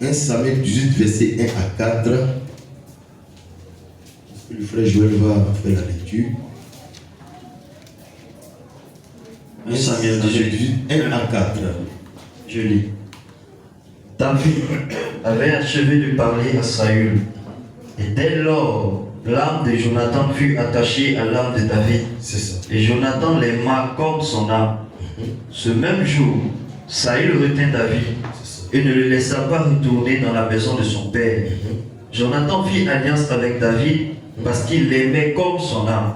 1 Samuel 18, verset 1 à 4. Le frère Joël va faire la lecture. 1 Samuel 18, 1 à 4. Je lis. David avait achevé de parler à Saül. Et dès lors, l'âme de Jonathan fut attachée à l'âme de David. C'est ça. Et Jonathan l'aima comme son âme. Ce même jour, Saül retint David et ne le laissa pas retourner dans la maison de son père. Jonathan fit alliance avec David parce qu'il l'aimait comme son âme.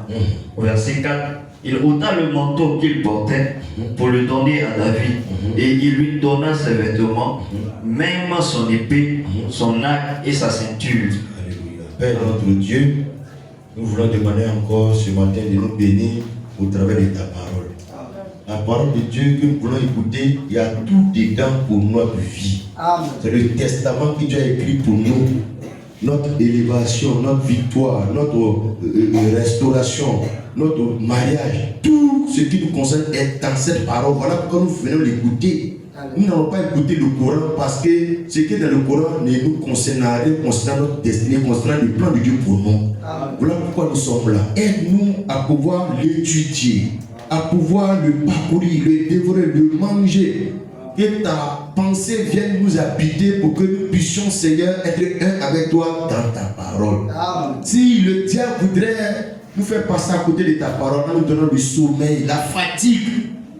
Au verset 4, il ôta le manteau qu'il portait pour le donner à David et il lui donna ses vêtements, même son épée, son arc et sa ceinture. Alléluia. Père notre Dieu, nous voulons demander encore ce matin de nous bénir au travers de ta parole. La parole de Dieu que nous voulons écouter, il y a tout dedans pour notre vie. C'est le testament que Dieu a écrit pour nous. Notre élévation, notre victoire, notre restauration, notre mariage, tout ce qui nous concerne est dans cette parole. Voilà pourquoi nous venons l'écouter. Nous n'allons pas écouter le Coran parce que ce qui est dans le Coran ne nous concernera rien concernant notre destinée, concernant le plan de Dieu pour nous. Voilà pourquoi nous sommes là. Aide-nous à pouvoir l'étudier, à pouvoir le parcourir, le dévorer, le manger. Que ta pensée vienne nous habiter pour que nous puissions, Seigneur, être un avec toi dans ta parole. Si le diable voudrait nous faire passer à côté de ta parole, en nous donnant le sommeil, la fatigue,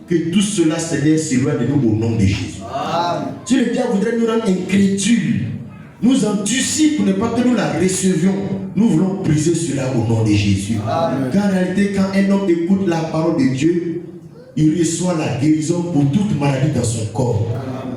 que tout cela, Seigneur, s'éloigne de nous au nom de Jésus. Si le diable voudrait nous rendre incrédules, nous endurcir pour ne pas que nous la recevions, nous voulons briser cela au nom de Jésus. Car en réalité, quand un homme écoute la parole de Dieu, il reçoit la guérison pour toute maladie dans son corps.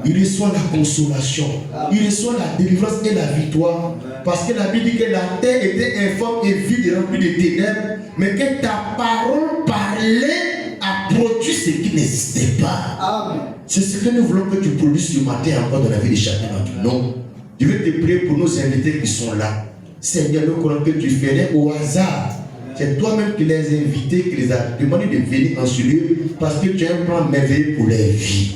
Il reçoit la consolation. Il reçoit la délivrance et la victoire. Parce que la Bible dit que la terre était informe et vide et remplie de ténèbres, mais que ta parole parlait a produit ce qui n'existait pas. C'est ce que nous voulons que tu produises ce matin encore dans la vie de chacun d'entre nous. Je vais te prier pour nos invités qui sont là. Seigneur, nous croyons que tu ferais au hasard. C'est toi-même qui les as invités, qui les as demandé de venir en ce lieu parce que tu as un plan merveilleux pour leur vie.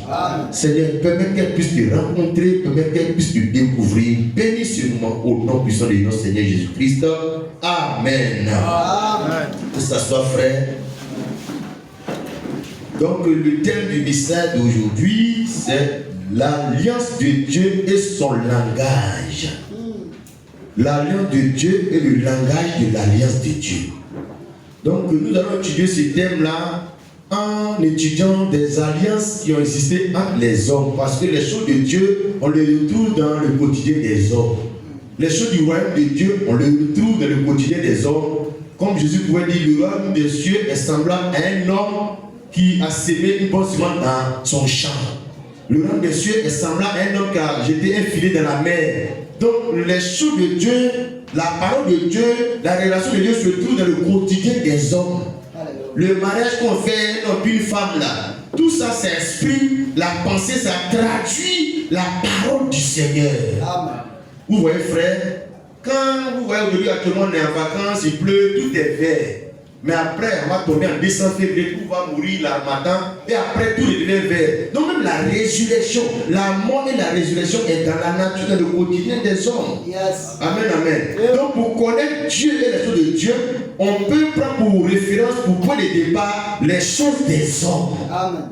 Seigneur, permets qu'elles puissent te rencontrer, permets qu'elles puissent te découvrir. Bénis ce moment au nom puissant de notre Seigneur Jésus-Christ. Amen. Que ça soit, frère. Donc, le thème du message d'aujourd'hui, c'est l'alliance de Dieu et son langage. L'alliance de Dieu et le langage de l'alliance de Dieu. Donc nous allons étudier ce thème-là en étudiant des alliances qui ont existé entre les hommes. Parce que les choses de Dieu, on les retrouve dans le quotidien des hommes. Les choses du royaume de Dieu, on les retrouve dans le quotidien des hommes. Comme Jésus pouvait dire, le royaume des cieux est semblable à un homme qui a sémé une bonne semence dans son champ. Le royaume des cieux est semblable à un homme qui a jeté un filet dans la mer. Donc les choses de Dieu, la parole de Dieu, la relation de Dieu se trouve dans le quotidien des hommes. Le mariage qu'on fait, un homme et une femme là, tout ça s'exprime, la pensée, ça traduit la parole du Seigneur. Amen. Vous voyez frère, quand vous voyez aujourd'hui actuellement on est en vacances, il pleut, tout est vert. Mais après, on va tomber en décembre, février, tout va mourir là, matin, et après tout devient vert. Donc même la résurrection, la mort et la résurrection est dans la nature, dans le quotidien des hommes. Yes. Amen, amen. Yeah. Donc pour connaître Dieu et les choses de Dieu, on peut prendre pour référence, pour point de départ, les choses des hommes. Amen.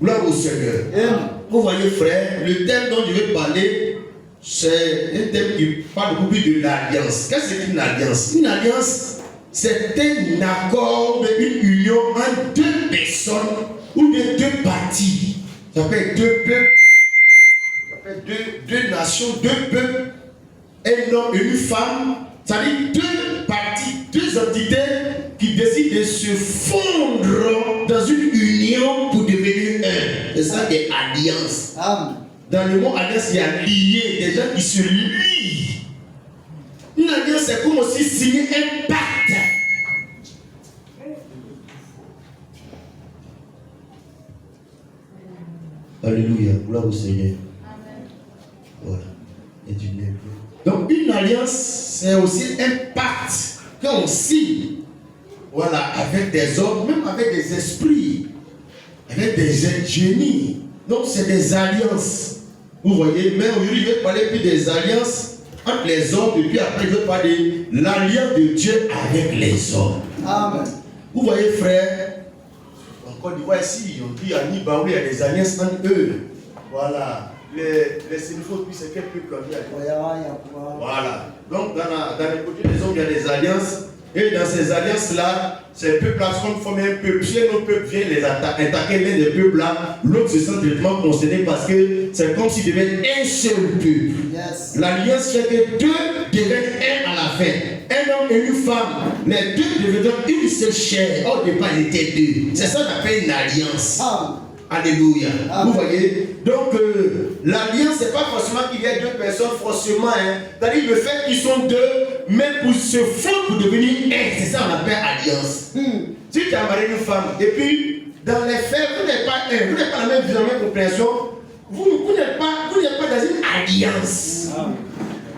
Gloire au Seigneur. Amen. Vous voyez frère, le thème dont je vais parler, c'est un thème qui parle beaucoup plus de l'alliance. Qu'est-ce que c'est qu'une alliance? Une alliance, c'est un accord, une union entre deux personnes ou de deux parties. Ça peut être deux peuples, ça peut être deux nations, deux peuples, un homme et une femme. Ça veut dire deux parties, deux entités qui décident de se fondre dans une union pour devenir un. C'est ça des alliances. Dans le mot alliance, il y a lié, des gens qui se lient. Une alliance, c'est comme aussi signer un pacte. Alléluia, gloire au Seigneur. Amen. Voilà. Et du nez. Donc une alliance, c'est aussi un pacte qu'on signe. Voilà, avec des hommes, même avec des esprits, avec des génies. Donc c'est des alliances. Vous voyez, mais aujourd'hui, je vais parler plus des alliances entre les hommes, et puis après, je vais parler de l'alliance de Dieu avec les hommes. Amen. Vous voyez, frère, en Côte d'Ivoire, ici, on dit à Nibaoulé, il y a des alliances entre eux. Voilà. Les Sénéfos, puis c'est quel peuple on dit à voilà. Donc, dans les côtés des hommes, il y a des alliances. Et dans ces alliances-là, ces peuples-là sont formés un peuple. Si un autre peuple vient les attaquer l'un des peuples-là, l'autre se sent directement concerné parce que c'est comme s'il devait être un seul peuple. Yes. L'alliance fait que deux deviennent un à la fin. Un homme et une femme, les deux deviennent une seule chair. Au départ, ils étaient deux. C'est ça qu'on appelle une alliance. Alléluia. Vous voyez? Donc, l'alliance, c'est pas forcément qu'il y a deux personnes, forcément. C'est-à-dire le fait qu'ils sont deux, mais pour se fondre pour devenir un. C'est ça qu'on appelle alliance. Si tu as marié une femme, et puis, dans les faits, vous n'êtes pas un, vous n'êtes pas la même vision, la même compréhension, vous n'êtes pas dans une alliance.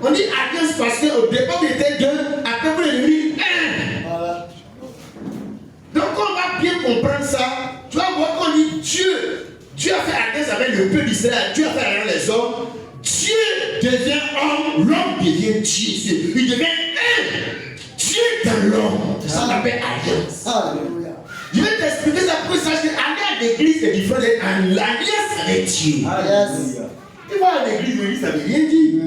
On dit alliance parce qu'au départ, vous étiez deux, après, vous êtes devenus un. Voilà. Donc, on va bien comprendre ça. Tu vas voir qu'on dit Dieu a fait alliance avec le peuple d'Israël, Dieu a fait alliance avec les hommes. Dieu devient homme, l'homme devient Dieu. Il devient un. Dieu dans l'homme. C'est ça qu'on appelle alliance. Alléluia. Je vais t'expliquer ça pour que tu saches qu'aller à l'église est différent d'être en alliance avec Dieu. Yes. Tu vas à l'église, ça ne veut rien dire.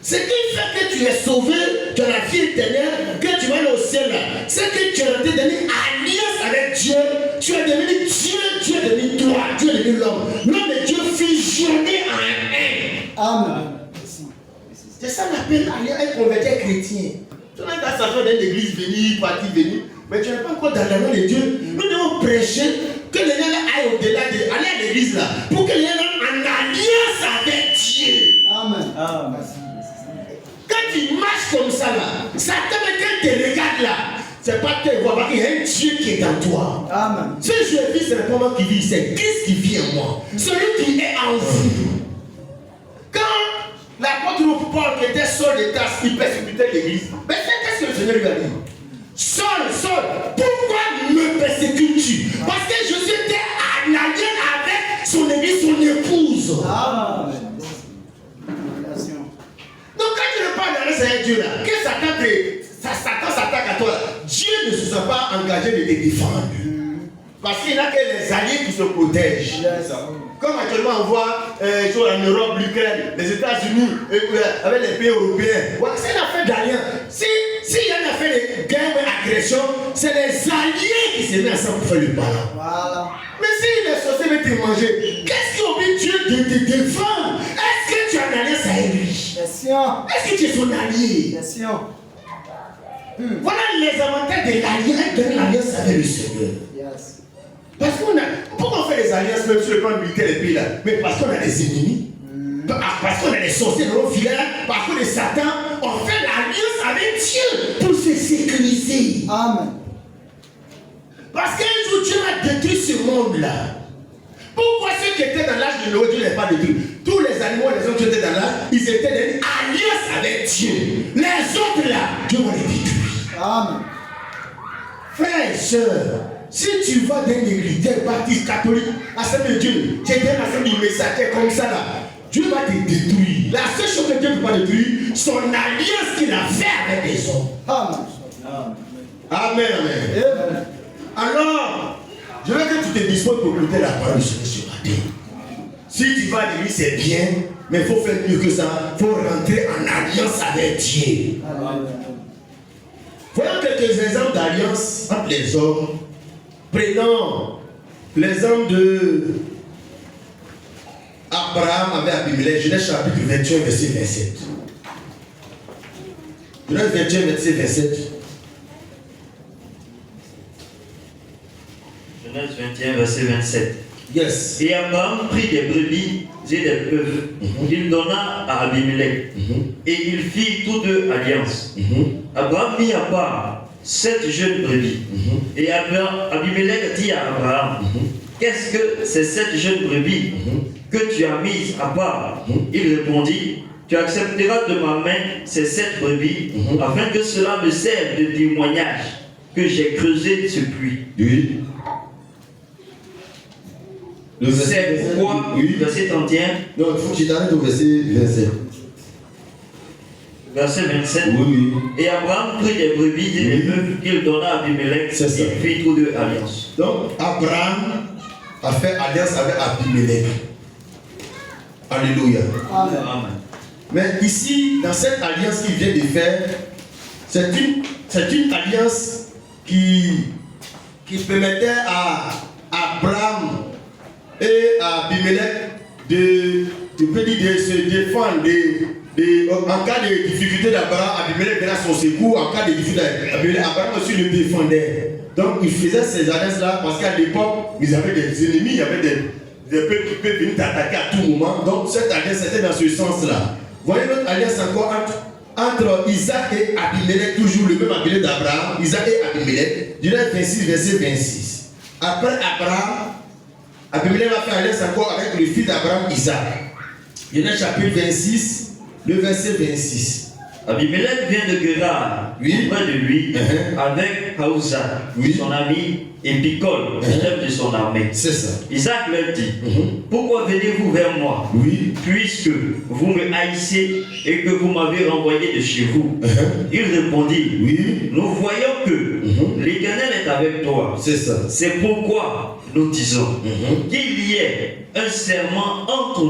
Ce qui fait que tu es sauvé, tu as la vie éternelle, que tu vas aller au ciel, c'est que tu es rentré dans une alliance avec Dieu. Tu es devenu Dieu, Dieu est devenu toi, Dieu est devenu l'homme. L'homme et Dieu fusionnés en un. Amen. C'est ça qu'on appelle un converti chrétien. Tu n'as pas ça dans l'église venir, partir venir, mais tu n'es pas encore dans la main de Dieu. Nous devons prêcher que les gens aillent au-delà de aller à l'église là, pour que les gens aient en alliance avec Dieu. Amen. Amen. Quand tu marches comme ça là, Satan quand te regarde là, c'est pas que tu vois qu'il y a un Dieu qui est en toi. Amen. Ce que je vis, c'est pas moi qui vis, c'est Christ qui vit en moi. Celui qui est en vous. Quand l'apôtre Paul qui était Saul de Tarse, il persécutait l'église. Mais qu'est-ce que le Seigneur lui a dit? Saul, pourquoi me persécutes-tu? Parce que je suis en alliance avec son église, son épouse. Amen. Donc quand tu ne parles d'alliance avec Dieu là, que Satan s'attaque à toi, Dieu ne se sent pas engagé de te défendre. Parce qu'il n'y a que les alliés qui se protègent. Yes. Comme actuellement on voit en Europe, l'Ukraine, les États-Unis, avec les pays européens. Ouais, c'est une affaire d'alliance. S'il y a une affaire de guerre ou d'agression, c'est les alliés qui se mettent ensemble pour faire le ballon. Voilà. Mais si les sorciers veulent te manger, qu'est-ce qui oblige Dieu de te défendre? Est-ce que tu as une alliance avec lui? Question. Est-ce que tu es son allié? Question. Voilà les avantages de l'alliance avec le Seigneur. Yes. Parce pourquoi on fait des alliances même sur le plan militaire des pays là? Mais parce qu'on a des ennemis. Parce qu'on a des sorciers dans nos villages, parce qu'on est Satan, on fait l'alliance avec Dieu pour se sécuriser. Amen. Parce qu'un jour Dieu va détruire ce monde-là. Pourquoi ceux qui étaient dans l'âge de Noé, Dieu n'est pas détruit? Tous les animaux, les hommes qui étaient dans l'âge, ils étaient dans une alliance avec Dieu. Les autres là, Dieu va les détruire. Amen. Frères et sœurs, si tu vas dans une église, des baptistes catholiques, assemblée de Dieu, tu es dans l'assemblée du messager comme ça là, Dieu va te détruire. La seule chose que Dieu ne peut pas détruire, son alliance qu'il a fait avec les hommes. Amen. Amen, amen. Amen. Alors, je veux que tu te disposes pour écouter la parole de Dieu ce matin. Si tu vas à l'église, c'est bien, mais il faut faire mieux que ça. Il faut rentrer en alliance avec Dieu. Voyons quelques exemples d'alliance entre les hommes. Prenons l'exemple de Abraham avec Abimelech, Genèse chapitre 21, verset 27. Genèse 21, verset 27. Genèse 21, verset 27. Yes. Et Abraham prit des brebis et des bœufs qu'il donna à Abimelech. Et ils firent tous deux alliance. Abraham mit à part 7 jeunes brebis. Et Abimelech dit à Abraham, qu'est-ce que ces 7 jeunes brebis que tu as mises à part? Il répondit, tu accepteras de ma main ces 7 brebis, afin que cela me serve de témoignage que j'ai creusé ce puits. Oui. Le verset C'est 27, pourquoi, oui. verset 31, Non, il faut que tu t'arrêtes au verset 27. verset 27. Oui, oui. Et Abraham prit des brebis et des bœufs qu'il donna à Abimelech. C'est ça. Il fit tous deux alliance. Donc, Abraham a fait alliance avec Abimelech. Alléluia. Amen. Amen. Mais ici, dans cette alliance qu'il vient de faire, c'est une alliance qui permettait à Abraham et à Abimelech de se défendre en cas de difficulté d'Abraham. Abimelech venait à son secours. En cas de difficulté Abraham aussi le défendait. Donc il faisait ces alliances-là parce qu'à l'époque, ils avaient des ennemis, il y avait des peuples qui peuvent venir t'attaquer à tout moment. Donc cette alliance était dans ce sens-là. Voyez notre alliance encore entre Isaac et Abimelech, toujours le même Abimelech d'Abraham, Isaac et Abimelech, Genèse 26, verset 26. Après Abraham, Abimelech a fait alliance encore avec le fils d'Abraham, Isaac. Genèse chapitre 26, le verset 26. Abimelech vient de Guérar, Oui. auprès de lui, Uh-huh. avec Haouza, Oui. son ami, et Picol, chef de son armée. C'est ça. Isaac leur dit, Mhm. pourquoi venez-vous vers moi, Oui. puisque vous me haïssez et que vous m'avez renvoyé de chez vous? Il répondit, Oui. nous voyons que l'Éternel est avec toi. C'est ça. C'est pourquoi nous disons Mhm. qu'il y ait un serment entre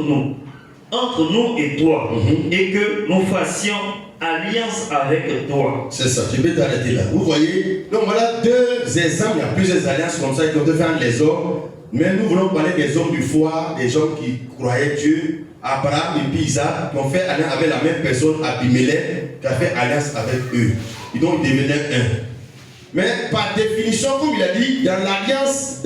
nous et toi, et que nous fassions alliance avec toi. C'est ça, je vais t'arrêter là. Vous voyez, donc voilà deux exemples, il y a plusieurs alliances comme ça qui ont fait entre les hommes. Mais nous voulons parler des hommes du foi, des hommes qui croyaient Dieu, Abraham et puis Isaac, qui ont fait alliance avec la même personne, Abimelech, qui a fait alliance avec eux. Et donc ils devenaient un. Mais par définition, comme il a dit, dans l'alliance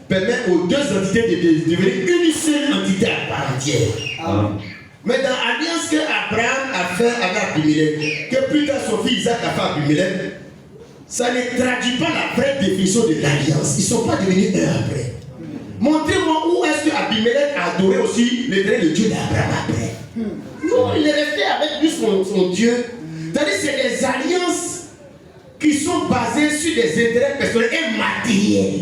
permet aux deux entités de devenir une seule entité à part entière. Amen. Mais dans l'alliance que Abraham a fait avec Abimelech, que plus tard son fils Isaac a fait avec Abimelech, ça ne traduit pas la vraie définition de l'alliance. Ils ne sont pas devenus un après. Montrez-moi où est-ce que Abimelech a adoré aussi l'éternel, le Dieu d'Abraham après. Non, il est resté avec lui son Dieu. C'est-à-dire que c'est des alliances qui sont basées sur des intérêts personnels et matériels.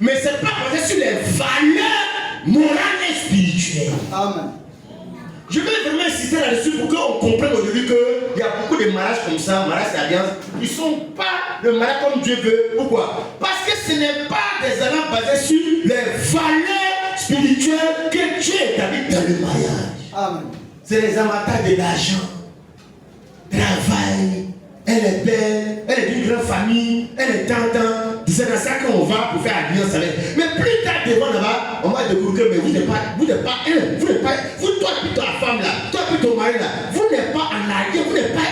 Mais ce n'est pas basé sur les valeurs morales et spirituelles. Amen. Je vais vraiment insister là-dessus pour qu'on comprenne aujourd'hui qu'il y a beaucoup de mariages comme ça, mariages d'alliance, qui ne sont pas le mariage comme Dieu veut. Pourquoi? Parce que ce n'est pas des alliances basées sur les valeurs spirituelles que Dieu établit dans le mariage. Amen. C'est les avantages de l'argent, travail, elle est belle, elle est d'une grande famille, elle est tendance. C'est dans ça qu'on va pour faire alliance avec. Mais plus tard devant là-bas, on va découvrir que mais vous n'êtes pas un, vous n'êtes pas, vous toi plutôt la femme là, toi plutôt mari là, vous n'êtes pas en alliance, vous n'êtes pas un.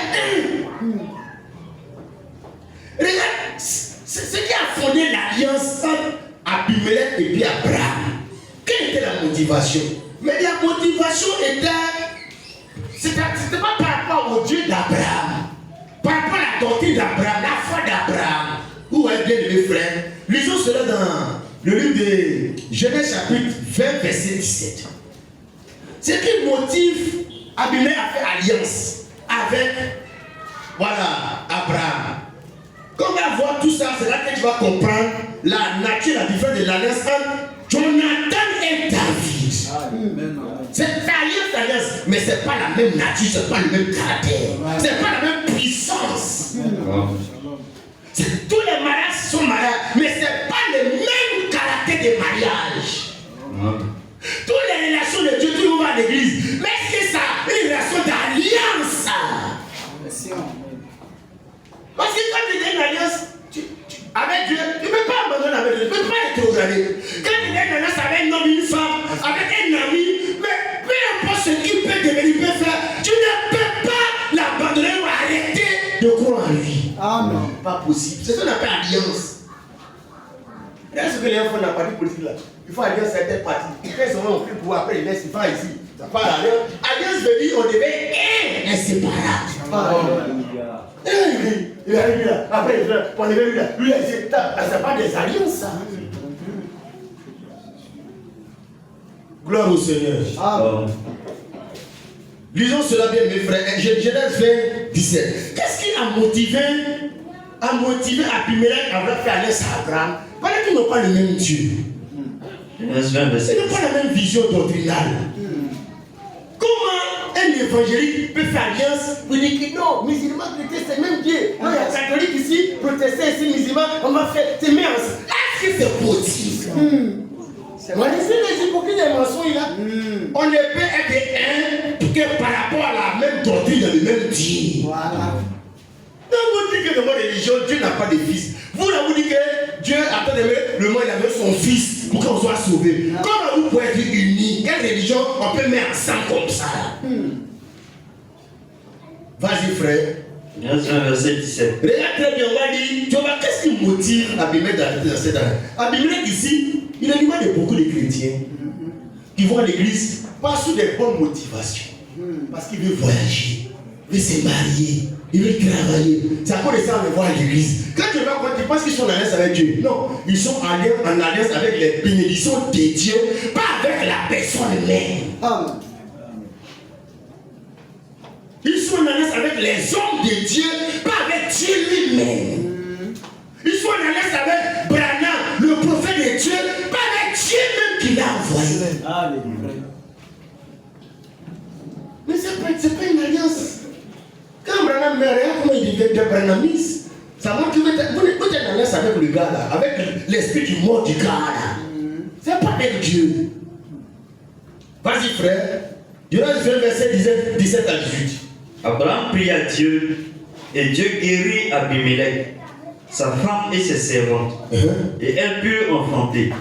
Regarde, c'est ce qui a fondé l'alliance entre Abimelech et puis Abraham. Quelle était la motivation? Mais la motivation était, c'était pas par rapport au Dieu d'Abraham, par rapport à la doctrine d'Abraham, la foi d'Abraham. Où est bien mes frères? Lisons cela dans le livre de Genèse chapitre 20 verset 17. Ce qui motive Abimelech à faire alliance avec Abraham. Quand on va voir tout ça, c'est là que tu vas comprendre la nature, la différence de l'alliance entre Jonathan et David. Amen. C'est alliance, mais ce n'est pas la même nature, ce n'est pas le même caractère, ce n'est pas la même puissance. Tous les mariages sont mariages, mais ce n'est pas le même caractère de mariage. Toutes les relations de Dieu, tout le monde va à l'église. Mais est-ce que ça a une relation d'alliance? Parce que quand tu as une alliance avec Dieu, tu ne peux pas abandonner avec Dieu, tu ne peux pas être condamné. Quand tu as une alliance avec un homme, une femme, avec un ami, mais peu importe ce qu'il peut devenir, il peut faire, tu ne peux pas l'abandonner ou arrêter de croire en lui. Amen. Pas possible. C'est ce qu'on appelle alliance. Regarde ce que les gens font dans la partie politique là. Il faut alliance à cette partie. Quand ils ont pris pour après, ils laissent, ils vont ici. Ça part à l'alliance. Alliance veut dire on devait être inséparables. Il arrive là. Après, on devait lui là. Lui là, c'est pas des alliances ça. Gloire au Seigneur. Amen. Lisons cela bien mes frères. Genèse 20, 17. Qu'est-ce qui a motivé Abimelech à avoir fait alliance à Abraham? Parce qu'ils n'ont pas le même Dieu. Genèse 20, Ce verset n'est pas la même vision doctrinale. Comment un évangélique peut faire alliance pour dire que non, musulmans, chrétiens, c'est même Dieu. Non, il y a catholique ici, protestant ici, musulmans, on va faire tes mains ensemble. Est-ce que c'est possible? On a laissé les hypocrites des mensonges là. On ne peut être un que par rapport à la même doctrine, le même Dieu. Voilà. Donc vous dites que dans votre religion, Dieu n'a pas de fils. Vous là, vous dites que Dieu, attendez, le monde, il a donné son fils pour qu'on soit sauvé. Comment vous pouvez être unis? Quelle religion on peut mettre ensemble comme ça? Vas-y, frère. Genèse 20, verset 17. Regarde très bien, on va dire, tu vois, qu'est-ce qui motive Abimelech dans cette année? Abimelech ici, il est l'image de beaucoup de chrétiens qui vont à l'église, pas sous des bonnes motivations. Parce qu'il veut voyager, il veut se marier, il veut travailler. C'est à cause de ça qu'on les voit à l'église. Quand tu vas voir, tu penses qu'ils sont en alliance avec Dieu. Non, ils sont en alliance avec les bénédictions de Dieu, pas avec la personne même. Amen. Ils sont en alliance avec les hommes de Dieu, pas avec Dieu lui-même. Ils sont en alliance avec Branham, le prophète de Dieu, pas avec Dieu même qui l'a envoyé. Alléluia. Mais c'est pas une alliance. Quand Branham meurt, regarde comment il devient de Branhamiste. Ça montre que vous êtes en alliance avec le gars là, avec l'esprit du mort du gars là. C'est pas avec Dieu. Vas-y frère. Genèse 20, verset 17 à 18. Abraham pria Dieu et Dieu guérit Abimelech, sa femme et ses servantes, et elles purent enfanter.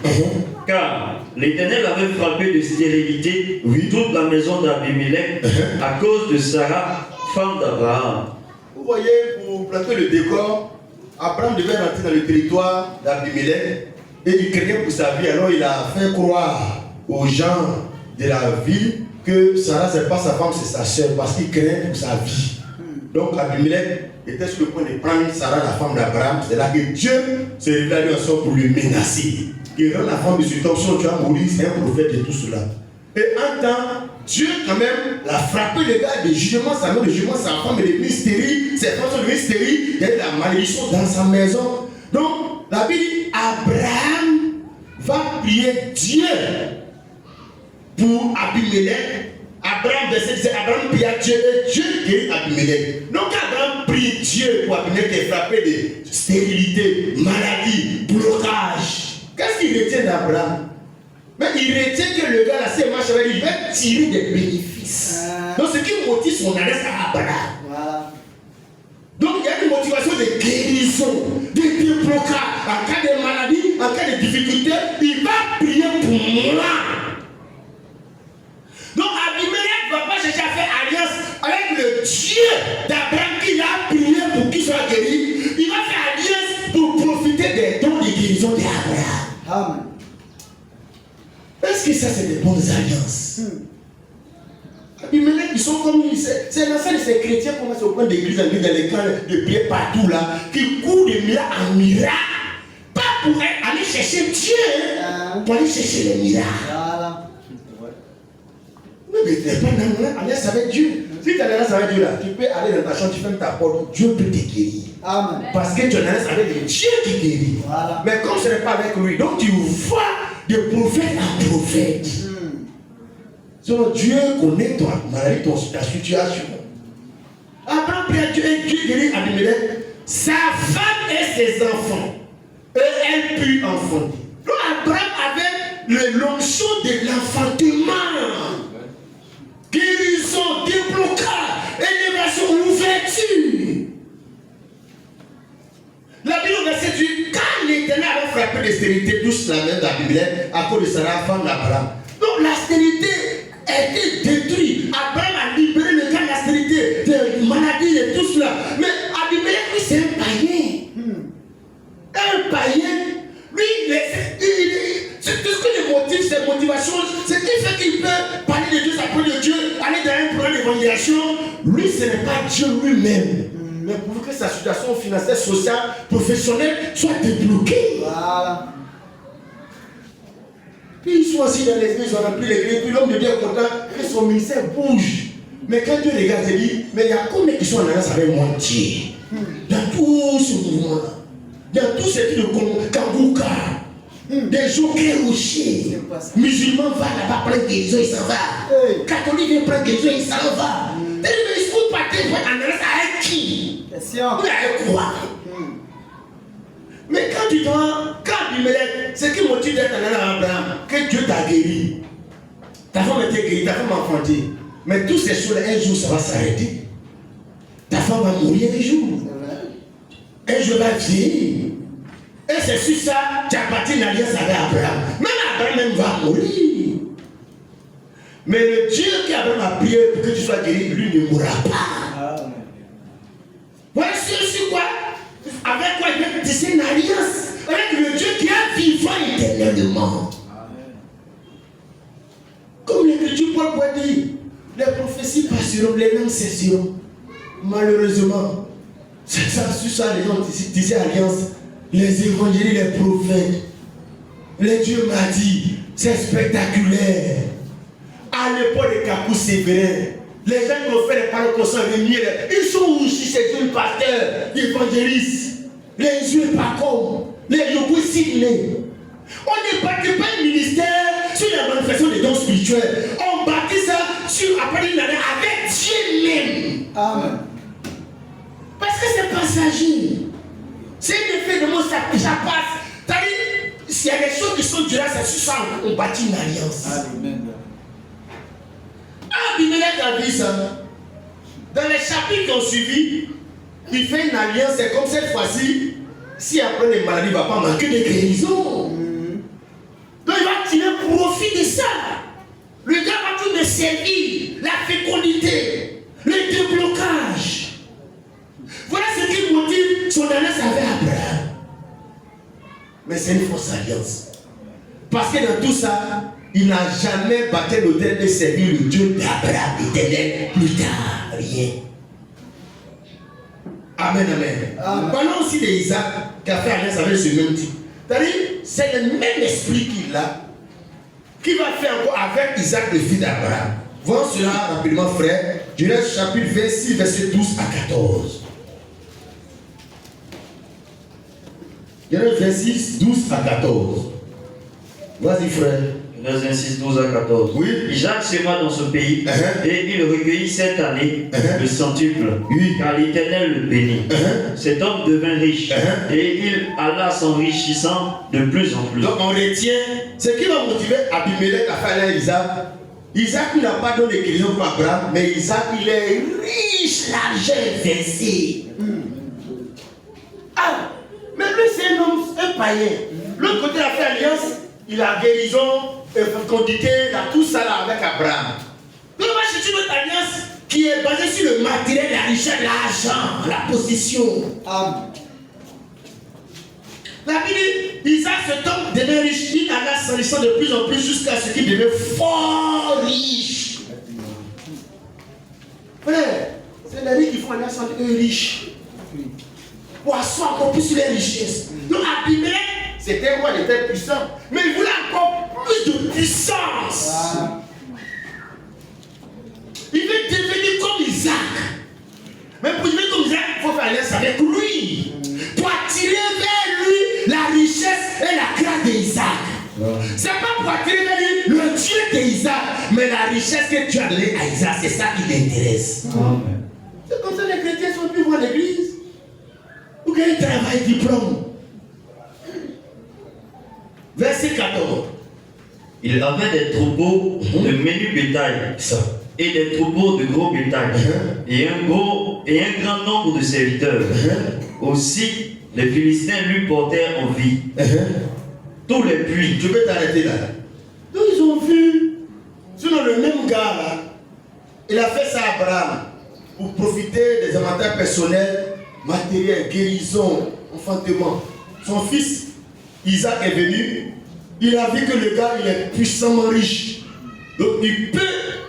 Car l'Éternel avait frappé de stérilité toute la maison d'Abimelech à cause de Sarah, femme d'Abraham. Vous voyez, pour planter le décor, Abraham devait rentrer dans le territoire d'Abimelech et il craignait pour sa vie. Alors il a fait croire aux gens de la ville que Sarah, c'est pas sa femme, c'est sa soeur, parce qu'il craignait pour sa vie. Donc Abimelech était sur le point de prendre Sarah, la femme d'Abraham. C'est là que Dieu s'est révélé à lui en sorte pour lui menacer. Il rend la femme de cet homme, si tu vas mourir, c'est un prophète de tout cela. Et en temps, Dieu quand même l'a frappé le gars de jugement, sa mère de jugement, sa femme est devenue stérile, ses femmes sont devenues stériles, il y a eu la malédiction dans sa maison. Donc la Bible dit, Abraham va prier Dieu pour Abimelech. Abraham, verset 17, Abraham pria Dieu et Dieu guérit Abimelech. Donc Abraham prie Dieu pour Abimelech qui est frappé de stérilité, maladie, blocage. Qu'est-ce qu'il retient d'Abraham? Mais il retient que le gars là, c'est marche avec lui, il va tirer des bénéfices. Donc ce qui motive son alliance à Abraham. Voilà. Donc il y a une motivation de guérison, de déblocage. En cas de maladie, en cas de difficulté, il va prier pour moi. Donc Abimelech ne va pas chercher à faire alliance avec le Dieu d'Abraham qui l'a prié pour qu'il soit guéri. Il va faire alliance pour profiter des dons de guérison d'Abraham. Amen. Est-ce que ça c'est des bonnes alliances? Abimelech, ils sont comme lui. C'est l'ensemble de ces chrétiens qui commencent au point d'église dans les camps de prière partout là, qui courent de miracle en miracle. Pas pour aller chercher Dieu, pour aller chercher les miracles. Voilà. Mais tu n'es pas dans l'alliance avec Dieu. Si tu es en alliance avec Dieu là, tu peux aller dans ta chambre, tu fermes ta porte, Dieu peut te guérir. Amen. Parce que tu es en alliance avec le Dieu qui guérit. Voilà. Mais comme ce n'est pas avec lui, donc tu vois de prophète en prophète. Selon Dieu connaît ton maladie, ta situation. Abraham prie à Dieu et Dieu guérit Abimelech, sa femme et ses enfants. Et elle put enfanter. Donc Abraham avait l'onction de l'enfantement. Guérison, déblocage, élévation, ouverture. La Bible verset dit, quand l'Éternel avait frappé de stérilité tous la main d'Abimelech à cause de Sarah, femme d'Abraham. Donc la stérilité a été détruite. Abraham a libéré le cas de la stérilité, de maladie et tout cela. Mais Abimelech, lui, c'est un païen. Un païen, lui, c'est tout ce que les motive, ses motivations, c'est ce qui fait qu'il peut parler de Dieu, s'appeler de Dieu, aller dans un programme d'évangélisation. Lui, ce n'est pas Dieu lui-même. Mais pour que sa situation financière, sociale, professionnelle soit débloquée. Voilà. Puis ils sont assis dans l'église, ils ont rempli l'église, puis l'homme de Dieu est content que son ministère bouge. Mais quand Dieu regarde, il dit, mais il y a combien qui sont en alliance avec mon Dieu? Dans tout ce mouvement-là, dans tout ce truc de Kangouka, Des jokers rochers. Musulmans va là-bas prendre guérison, il s'en va. Catholique vient prendre guérison, il s'en va. Mais il faut partir pour analyser avec qui? Avec quoi? Mais quand tu dois, quand Abimelech, ce qui motive d'être en allant à Abraham, que Dieu t'a guéri. Ta femme était guérie, ta femme a enfanté. Mais toutes ces choses, un jour, ça va s'arrêter. Ta femme va mourir un jour. Un jour, elle va vieillir. Et c'est sur ça que tu as bâti une alliance avec Abraham. Même Abraham même va mourir. Mais le Dieu qui Abraham a prié pour que tu sois guéri, lui ne mourra pas. Voilà sur quoi? Avec quoi il peut tisser une alliance? Avec le Dieu qui est vivant éternellement. Comme l'Écriture Paul peut dire, les prophéties passeront, les langues cesseront. Malheureusement, c'est ça, sur ça les gens tissaient alliance. Les évangélistes, les prophètes, le Dieu m'a dit, c'est spectaculaire. À l'époque de Kakou Sévérin, les gens qui ont fait les paroles qu'on s'en venus, ils sont aussi ces jeunes pasteurs, évangélistes, les yeux pas comme, les yeux signés. On ne bâtit pas un ministère sur la manifestation des dons spirituels. On bâtit ça sur après une année avec Dieu même. Amen. Parce que c'est passager. C'est un effet de mot, ça passe. C'est-à-dire, s'il y a des choses qui sont durables, c'est sur ça qu'on bâtit une alliance. Amen. Abimelech a dit ça. Dans les chapitres qui ont suivi, il fait une alliance. C'est comme cette fois-ci, si après les maladies, il ne va pas manquer de guérison. Donc il va tirer profit de ça. Le gars va tout de servir, la fécondité, le déblocage. Voilà ce qui motive son alliance avec Abraham. Mais c'est une fausse alliance. Parce que dans tout ça, il n'a jamais battu l'autel de servir le Dieu d'Abraham éternel plus tard. Rien. Amen, amen. Parlons aussi d'Isaac qui a fait alliance avec ce même type. C'est-à-dire, c'est le même esprit qu'il a, qui va faire encore avec Isaac, le fils d'Abraham. Voyons cela rapidement, frère. Genèse chapitre 26, verset 12 à 14. Genèse 26, 12 à 14. Vas-y, frère. Genèse 26, 12 à 14. Oui. Isaac sema dans ce pays et il recueillit cette année le centuple, car l'Éternel le bénit. Cet homme devint riche et il alla s'enrichissant de plus en plus. Donc on retient ce qui va motiver Abimelech à faire un Isaac. Isaac n'a pas donné de guérison pour Abraham, mais Isaac il est riche, l'argent versé. Ah, mais lui c'est un homme, un païen. L'autre côté a fait alliance, il a guérison, fécondité, il a tout ça là avec Abraham. Donc on va chercher notre alliance qui est basée sur le matériel, la richesse, l'argent, la possession. La Bible dit, Isaac cet homme devient riche, il alla s'enrichissant de plus en plus jusqu'à ce qu'il devienne fort riche. Frère, c'est la vie qui font alliance entre eux riches. Pour asseoir encore plus sur les richesses. Donc Abimelech, c'était un roi, il était puissant, mais il voulait encore plus de puissance. Il veut devenir comme Isaac. Mais pour devenir comme Isaac, il faut faire alliance avec lui. Pour attirer vers lui la richesse et la grâce d'Isaac. C'est pas pour attirer vers lui le Dieu d'Isaac, mais la richesse que tu as donnée à Isaac, c'est ça qui l'intéresse. C'est comme ça que les chrétiens sont venus voir l'église. Ou qu'ils travaillent diplôme. Verset 14. Il avait des troupeaux de menu bétail et des troupeaux de gros bétail et un grand nombre de serviteurs. Aussi, les Philistins lui portèrent envie. Tous les puits. Tu peux t'arrêter là. Donc ils ont vu, sinon le même gars là, il a fait ça à Abraham pour profiter des avantages personnels, matériels, guérison, enfantement. Son fils Isaac est venu, il a vu que le gars il est puissamment riche. Donc il peut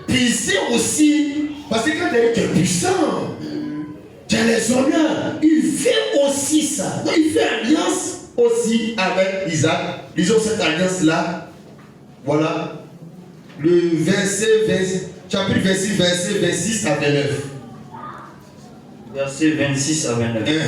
puiser aussi, parce que quand tu es puissant, tu as les honneurs, il fait aussi ça. Donc il fait alliance aussi avec Isaac. Lisons cette alliance là. Voilà. Le chapitre 26, verset 26 à 29. Versets 26 à 29.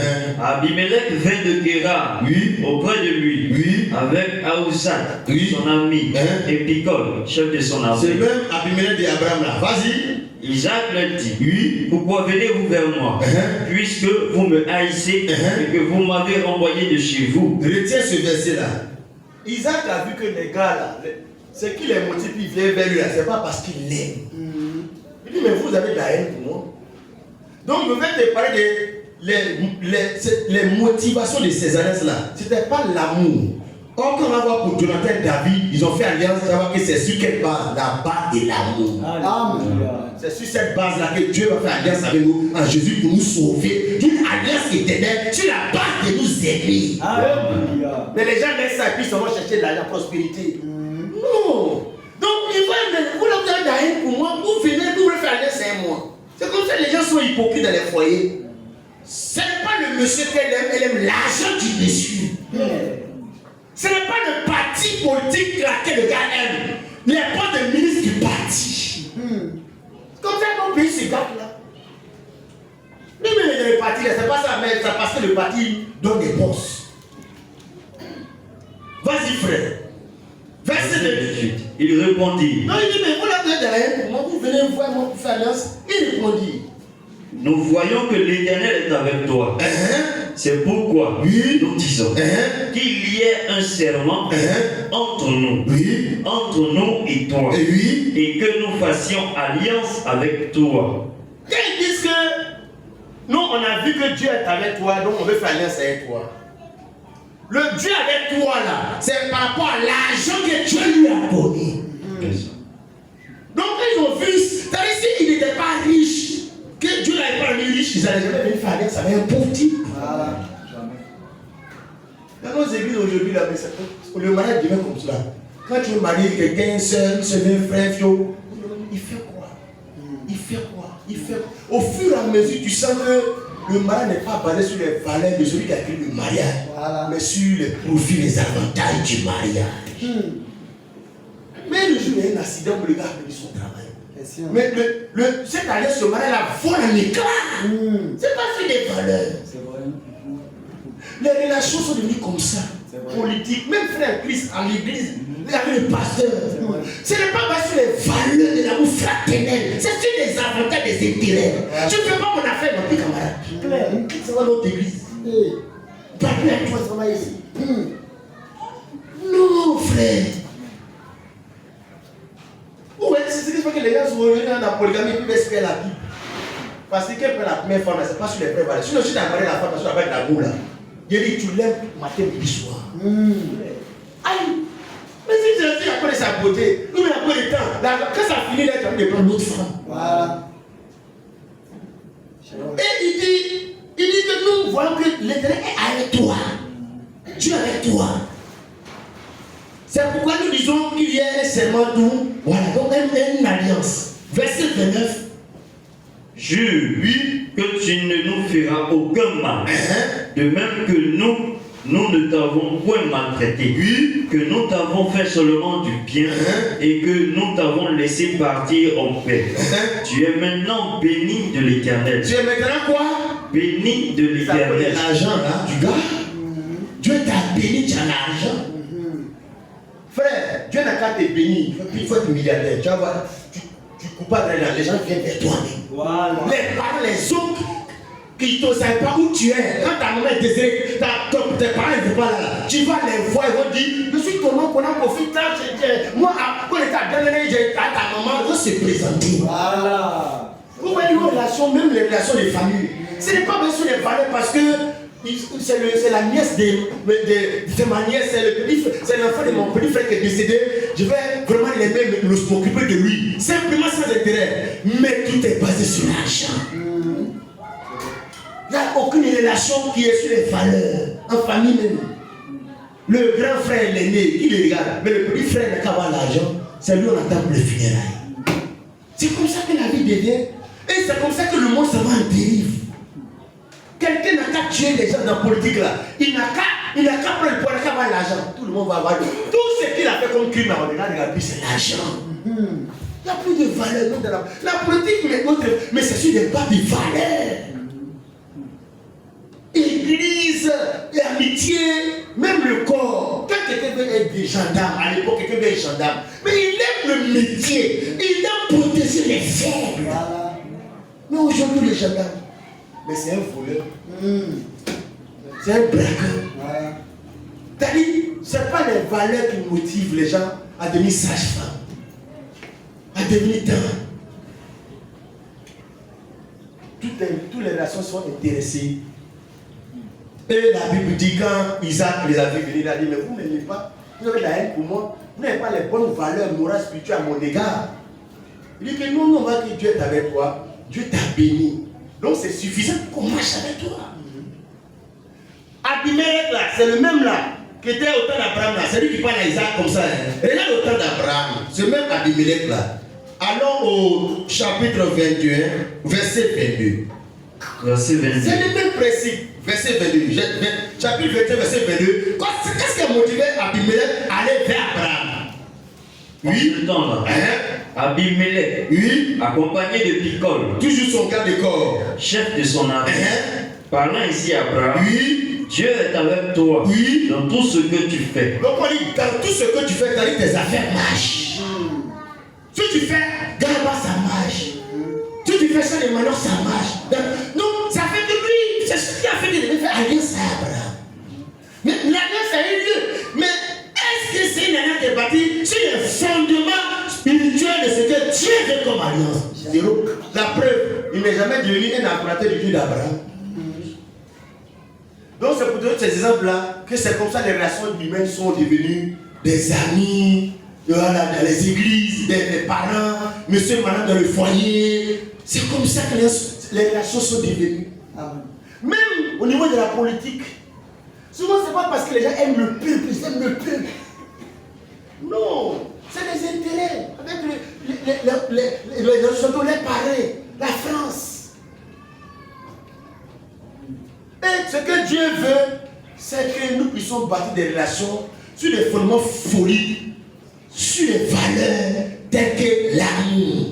Abimelech vint de Guéra auprès de lui avec Ahuzat, son ami, et Picol, chef de son armée. C'est même Abimelech de Abraham là. Vas-y. Isaac leur dit, pourquoi venez-vous vers moi, puisque vous me haïssez et que vous m'avez renvoyé de chez vous. Retiens ce verset là. Isaac a vu que les gars là, ce qui les motive, ils viennent vers lui là, c'est pas parce qu'il l'aime. Il dit, mais vous avez de la haine pour moi. Donc je vais te parler de les motivations de ces alliances là. C'était pas l'amour. Or, quand on va voir pour Jonathan et David, ils ont fait alliance, tu vas voir que c'est sur quelle base? La base de l'amour. C'est sur cette base-là que Dieu va faire alliance avec nous en Jésus pour nous sauver. Une alliance éternelle sur la base de nous aimer. Mais les gens laissent ça et puis ils vont chercher la prospérité. Non. Donc, vous avez de la haine pour moi, vous venez, vous voulez faire alliance avec moi. C'est comme ça que les gens sont hypocrites dans les foyers. Ce n'est pas le monsieur qu'elle aime, elle aime l'argent du monsieur. Ce n'est pas le parti politique là que le gars aime. Il n'est pas de ministre du parti. Comme ça, mon pays se gâte là. Même dans le parti, c'est pas ça, mais c'est parce que le parti donne des boss. Vas-y, frère. Verset 28. Il répondit. Non, il dit, mais vous l'avez de la haine pour moi, vous venez me voir moi pour faire alliance. Il répondit. Nous voyons que l'Éternel est avec toi. C'est pourquoi nous disons qu'il y ait un serment entre nous et toi, et que nous fassions alliance avec toi. Quand ils disent que nous on a vu que Dieu est avec toi, donc on veut faire alliance avec toi. Le Dieu avec toi là, c'est par rapport à l'argent que Dieu lui a donné. Donc ils ont vu, c'est-à-dire s'il n'était pas riche, que Dieu n'avait pas rendu riche, ils n'allaient jamais venir faire alliance avec un pauvre type. Voilà. Dans nos églises aujourd'hui, là, le mariage devient comme cela. Quand tu veux marier quelqu'un, seul, un frère, fio, il fait quoi? Il fait quoi? Il fait quoi? Au fur et à mesure, tu sens que le mariage n'est pas basé sur les valeurs de celui qui a créé le mariage, mais sur les profits, les avantages du mariage. Mais le jour où il y a un accident, le gars a perdu son travail. Mais cette alliance, ce mariage-là, vole en éclat. C'est pas sur les valeurs. Les relations sont devenues comme ça, politiques, même frère Christ à l'église, avec le pasteur. Ce n'est pas basé sur les valeurs de l'amour fraternel, c'est sur les avantages, des intérêts. Je ne fais pas mon affaire, mon petit camarade. Ça va dans notre église. Pas à toi, ça va ici. Non, frère. Ouais, c'est ce qui fait que les gens sont revenus dans la polygamie et puis espèrent la Bible. Parce que quelqu'un prend la première femme, c'est pas sur les vraies valeurs. Sinon, si tu as marié la femme, parce que tu as la l'amour là. Il dit tu l'aimes matin, midi, soir. Aïe! Mais si tu as dit après sa beauté, nous, après le temps, quand ça finit, là, tu as envie de prendre l'autre femme. Voilà. Et il dit que nous voyons que l'Éternel est avec toi. Dieu est avec toi. C'est pourquoi nous disons qu'il y a un serment doux. Voilà, donc une alliance. Verset 29. Jure, que tu ne nous feras aucun mal. De même que nous ne t'avons point maltraité. Que nous t'avons fait seulement du bien et que nous t'avons laissé partir en paix. Tu es maintenant béni de l'Éternel. Tu es maintenant quoi? Béni de l'Éternel. L'argent là, du gars. Dieu t'a béni, tu as l'argent. Frère, Dieu n'a qu'à te bénir. Il faut être milliardaire. Tu vas voir, tu coupes pas dans les gens viennent vers toi. Voilà. Les parents, les autres, qui ne savent pas où tu es. Quand ta maman est désirée, tes parents ne vont pas là. Tu vas les voir, ils vont dire, je suis ton oncle, on a profité. Moi, quand on était à Danané, j'ai ta maman, ils vont se présenter. Voilà. Vous voyez nos relations, même les relations des familles. Ce n'est pas bien sûr les valeurs parce que c'est la nièce de ma nièce, c'est l'enfant de mon petit frère qui est décédé. Je vais vraiment l'aimer, m'occuper de lui. Simplement sans intérêt. Mais tout est basé sur l'argent. Il n'y a aucune relation qui est sur les valeurs. En famille même. Le grand frère l'aîné, qui le regarde. Mais le petit frère n'a qu'à avoir l'argent. C'est lui on attend pour les funérailles. C'est comme ça que la vie devient. Et c'est comme ça que le monde se va en dérive. Quelqu'un n'a qu'à tuer les gens dans la politique là. Il n'a qu'à prendre le pouvoir, il n'a qu'à avoir l'argent. Tout le monde va avoir. Tout ce qu'il a fait comme crime, on regarde, c'est l'argent. Il n'y a plus de valeur dans la politique, mais c'est sur des bases de valeurs. et amitié, même le corps. Quand quelqu'un veut être des gendarmes, à l'époque, quelqu'un veut être gendarme, mais il aime le métier, il aime protéger les faibles. Voilà. Mais aujourd'hui, les gendarmes, mais c'est un voleur, c'est un braqueur. Voilà. C'est-à-dire, ce n'est pas les valeurs qui motivent les gens à devenir sage-femme, à devenir dame. Toutes les nations sont intéressées. Et la Bible dit quand Isaac les a vus venir, il a dit, mais vous ne m'aimez pas, vous avez de la haine pour moi, vous n'avez pas les bonnes valeurs morales spirituelles à mon égard. Il dit que non, on va que Dieu est avec toi, Dieu t'a béni. Donc c'est suffisant qu'on marche avec toi. Abimelech là, c'est le même là, qui était au temps d'Abraham là, c'est lui qui parle à Isaac comme ça. Regarde au temps d'Abraham, ce même Abimelech là. Allons au chapitre 21, verset 22. Verset 22. C'est le même principe. Verset 22. Chapitre 21, verset 22. Qu'est-ce qui a motivé Abimelech à aller vers Abraham? Oui. Ce temps-là, Abimelech, oui, accompagné de Picol, toujours son garde de corps, chef de son armée, parlant ici à Abraham, oui, Dieu est avec toi, oui, dans tout ce que tu fais. Donc on dit, dans tout ce que tu fais, tes affaires marchent. Si tu fais, garde pas, ça marche. Si tu fais ça de manière, ça marche. Donc, ça fait de lui, c'est ce qui a fait de lui faire alliance à Abraham. Mais l'alliance a eu lieu. Mais est-ce que c'est une alliance qui est bâtie sur le fondement spirituel de ce que Dieu veut comme alliance? Zéro. La preuve, il n'est jamais devenu un apprenti du Dieu d'Abraham. Donc c'est pour donner ces exemples-là que c'est comme ça les relations humaines sont devenues des amis, voilà, dans les églises, des parents, monsieur et madame dans le foyer. C'est comme ça que les relations sont devenues. Même au niveau de la politique, souvent c'est pas parce que les gens aiment le peuple, ils aiment le peuple. Non, c'est les intérêts. Avec les parrains, la France. Et ce que Dieu veut, c'est que nous puissions bâtir des relations sur des fondements solides, sur des valeurs telles que l'amour.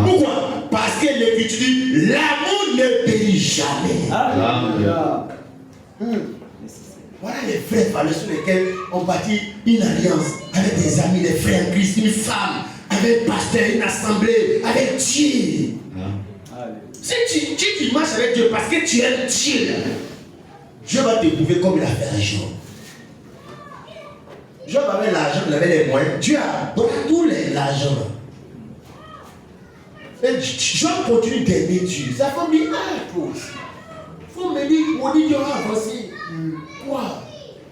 Pourquoi? Parce que l'Écriture dit l'amour ne périt jamais. Alléluia. Voilà les vraies valeurs sur lesquelles on bâtit une alliance avec des amis, des frères en Christ, une femme, avec un pasteur, une assemblée, avec Dieu. Si tu marches avec Dieu parce que tu aimes Dieu, Dieu va t'éprouver comme il a fait à Job. Job avait l'argent, il avait les moyens. Dieu a donné tout l'argent. Et Job continue d'aimer Dieu. Ça fait dire, toi aussi. Il faut me dire, mon Dieu va avancer. Quoi?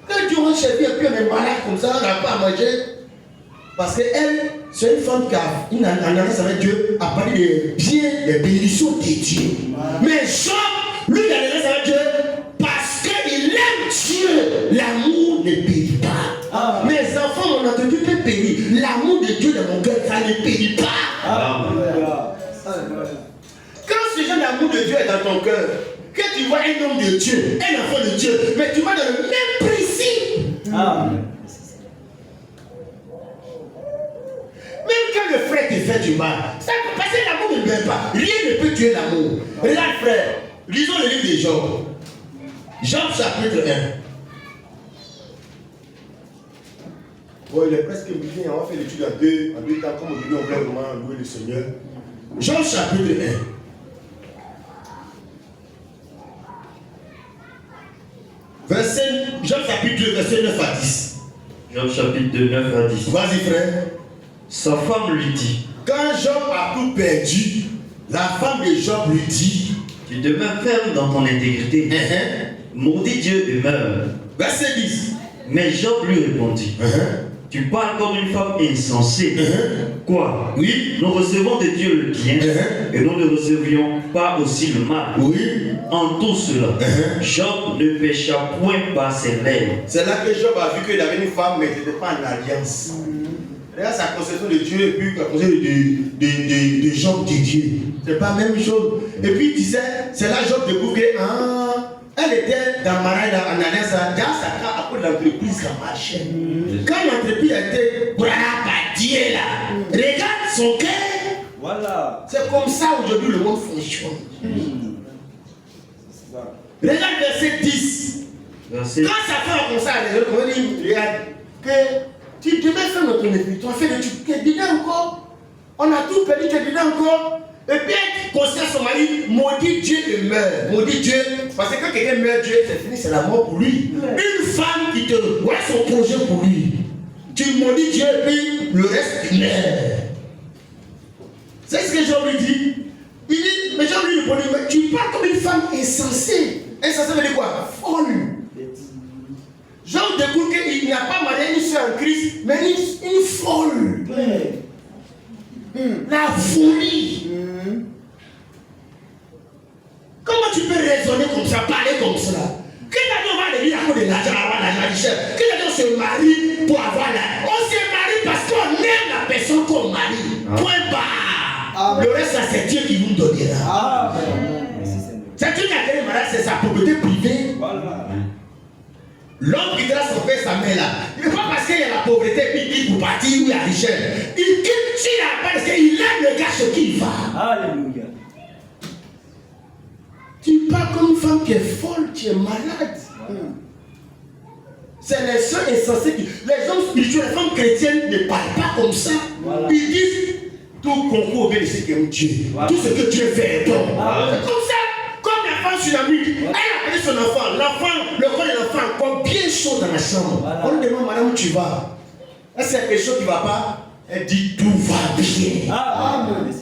Quand Dieu va chercher et puis on est malade comme ça, on n'a pas à manger. Parce qu'elle, c'est une femme qui a une alliance avec Dieu, a parlé des biens, des bénédictions de Dieu. Mais Job, lui, il a l'alliance avec Dieu parce qu'il aime Dieu. L'amour ne périt pas. Mes enfants, mon entendu peut périr. L'amour de Dieu dans mon cœur, ça ne périt pas. Quand ce genre d'amour de Dieu est dans ton cœur, que tu vois un homme de Dieu, un enfant de Dieu, mais tu vas dans le même principe. Même quand le frère te fait du mal, ça peut passer, l'amour ne vient pas. Rien ne peut tuer l'amour. Regarde frère, lisons le livre de Job. Job chapitre 1. Bon, il est presque midi, on va faire l'étude en deux temps, comme aujourd'hui on veut vraiment louer le Seigneur. Job chapitre 1. Job chapitre 2, verset 9 à 10. Job chapitre 2, 9 à 10. Vas-y frère. Sa femme lui dit, quand Job a tout perdu, la femme de Job lui dit, tu demeures ferme dans ton intégrité. Maudit Dieu et meurs. Verset 10. Mais Job lui répondit, tu parles comme une femme insensée. Quoi? Oui. Nous recevons de Dieu le bien et nous ne recevions pas aussi le mal. Oui. En tout cela, Job ne pécha point par ses lèvres. C'est là que Job a vu qu'il avait une femme, mais il n'était pas en alliance. Regarde sa conception de Dieu et puis la conception de Job de Dieu. C'est pas la même chose. Et puis il disait, c'est là Job découvre elle était dans Maraïda en alliance dans sa cas à cause de l'entreprise qui marchait. Quand l'entreprise a été par Dieu là, regarde son cœur. Voilà. C'est comme ça aujourd'hui le monde fonctionne. Regarde verset 10. Verset. Quand ça fait comme ça, les autres, on dit, regarde, que tu devais faire notre étude, tu as fait l'étude, tu es dedans encore. On a tout perdu, tu es dedans encore. Et puis elle conseille son mari, maudit Dieu et meurt. Maudit Dieu, parce que quand quelqu'un meurt, Dieu, c'est fini, c'est la mort pour lui. Une femme qui te voit son projet pour lui. Tu maudis Dieu et puis le reste, il meurt. C'est ce que Jean lui dit. Il dit, mais Jean lui répond, mais tu parles comme une femme insensée. Insensée veut dire quoi? Folle. Jean découvre qu'il n'y a pas marié une soeur en Christ, mais une folle. La folie. Comment tu peux raisonner comme ça, parler comme cela? Qui t'a dit on va aller à cause de l'argent, avoir la richesse? Qui t'a dit on se marie pour avoir la... On se marie parce qu'on aime la personne qu'on marie. Point barre. Le reste, ça c'est Dieu qui nous donnera. C'est Dieu qui a créé le mariage, c'est sa propriété privée. Voilà. L'homme quittera son père, sa mère là. Il n'est pas parce qu'il y a la pauvreté, puis il dit pour partir où il y a la richesse. Il quitte s'il n'a pas parce qu'il aime le gars chez qui il va. Alléluia. Tu parles comme une femme qui est folle, qui est malade. C'est les sœurs insensés qui. Les hommes spirituels, les femmes chrétiennes ne parlent pas comme ça. Voilà. Ils disent tout concours au bien de ce qu'aime Dieu. Voilà. Tout ce que Dieu fait est bon. Voilà. C'est comme ça. Comme la femme tsunami, elle a appelé son enfant, le corps de l'enfant, comme bien chaud dans la chambre. Voilà. On lui demande, madame, où tu vas? Est-ce qu'il y a quelque chose qui ne va pas? Elle dit, tout va bien. Amen.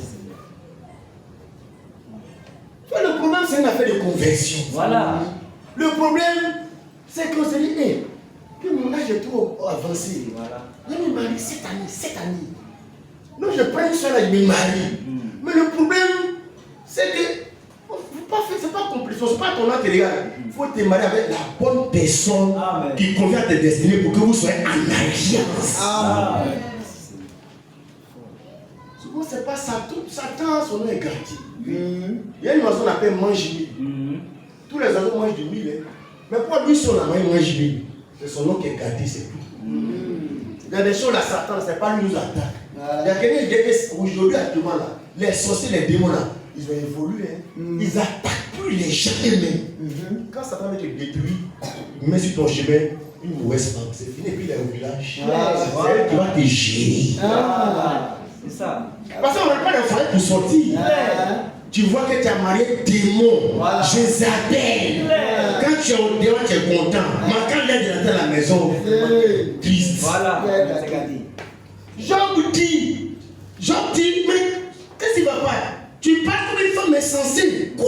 Le problème, c'est une affaire de conversion. Voilà. Le problème, c'est qu'on se dit, hé, que mon âge est trop avancé. Voilà. Je me marie cette année. Non, je prends une seule, je me marie. Mais le problème, c'est que c'est pas compliqué, c'est pas ton intérêt. Il faut te marier avec la bonne personne. Amen. Qui convient à tes destinées pour que vous soyez en alliance. Amen. Souvent, c'est pas Satan. Satan, son nom est gratuit. Il y a une oiseau qu'on appelle mange-mille. Tous les oiseaux mangent du mille. Hein. Mais pour lui, son nom, il mange mille. C'est son nom qui est gâté, c'est tout. Il y a des choses là, Satan, c'est pas lui qui nous attaque. Il y a quelqu'un qui dit qu'aujourd'hui, actuellement, là, les sorciers, les démons, là, ils ont évolué. Hein. Ils attaquent plus les gens eux-mêmes. Quand Satan veut te détruire, il met sur ton chemin une mauvaise femme. C'est fini, et puis il est au village. C'est elle qui va te gérer. C'est ça. Parce qu'on n'a pas de foyer pour sortir. Tu vois que tu as marié démon, Jézabel. Quand tu es au dehors, tu es content. Mais quand l'aide est dans la maison, triste. Voilà. C'est gâté. Job dit, mais qu'est-ce qui va pas? Tu parles comme une femme insensée. Quoi?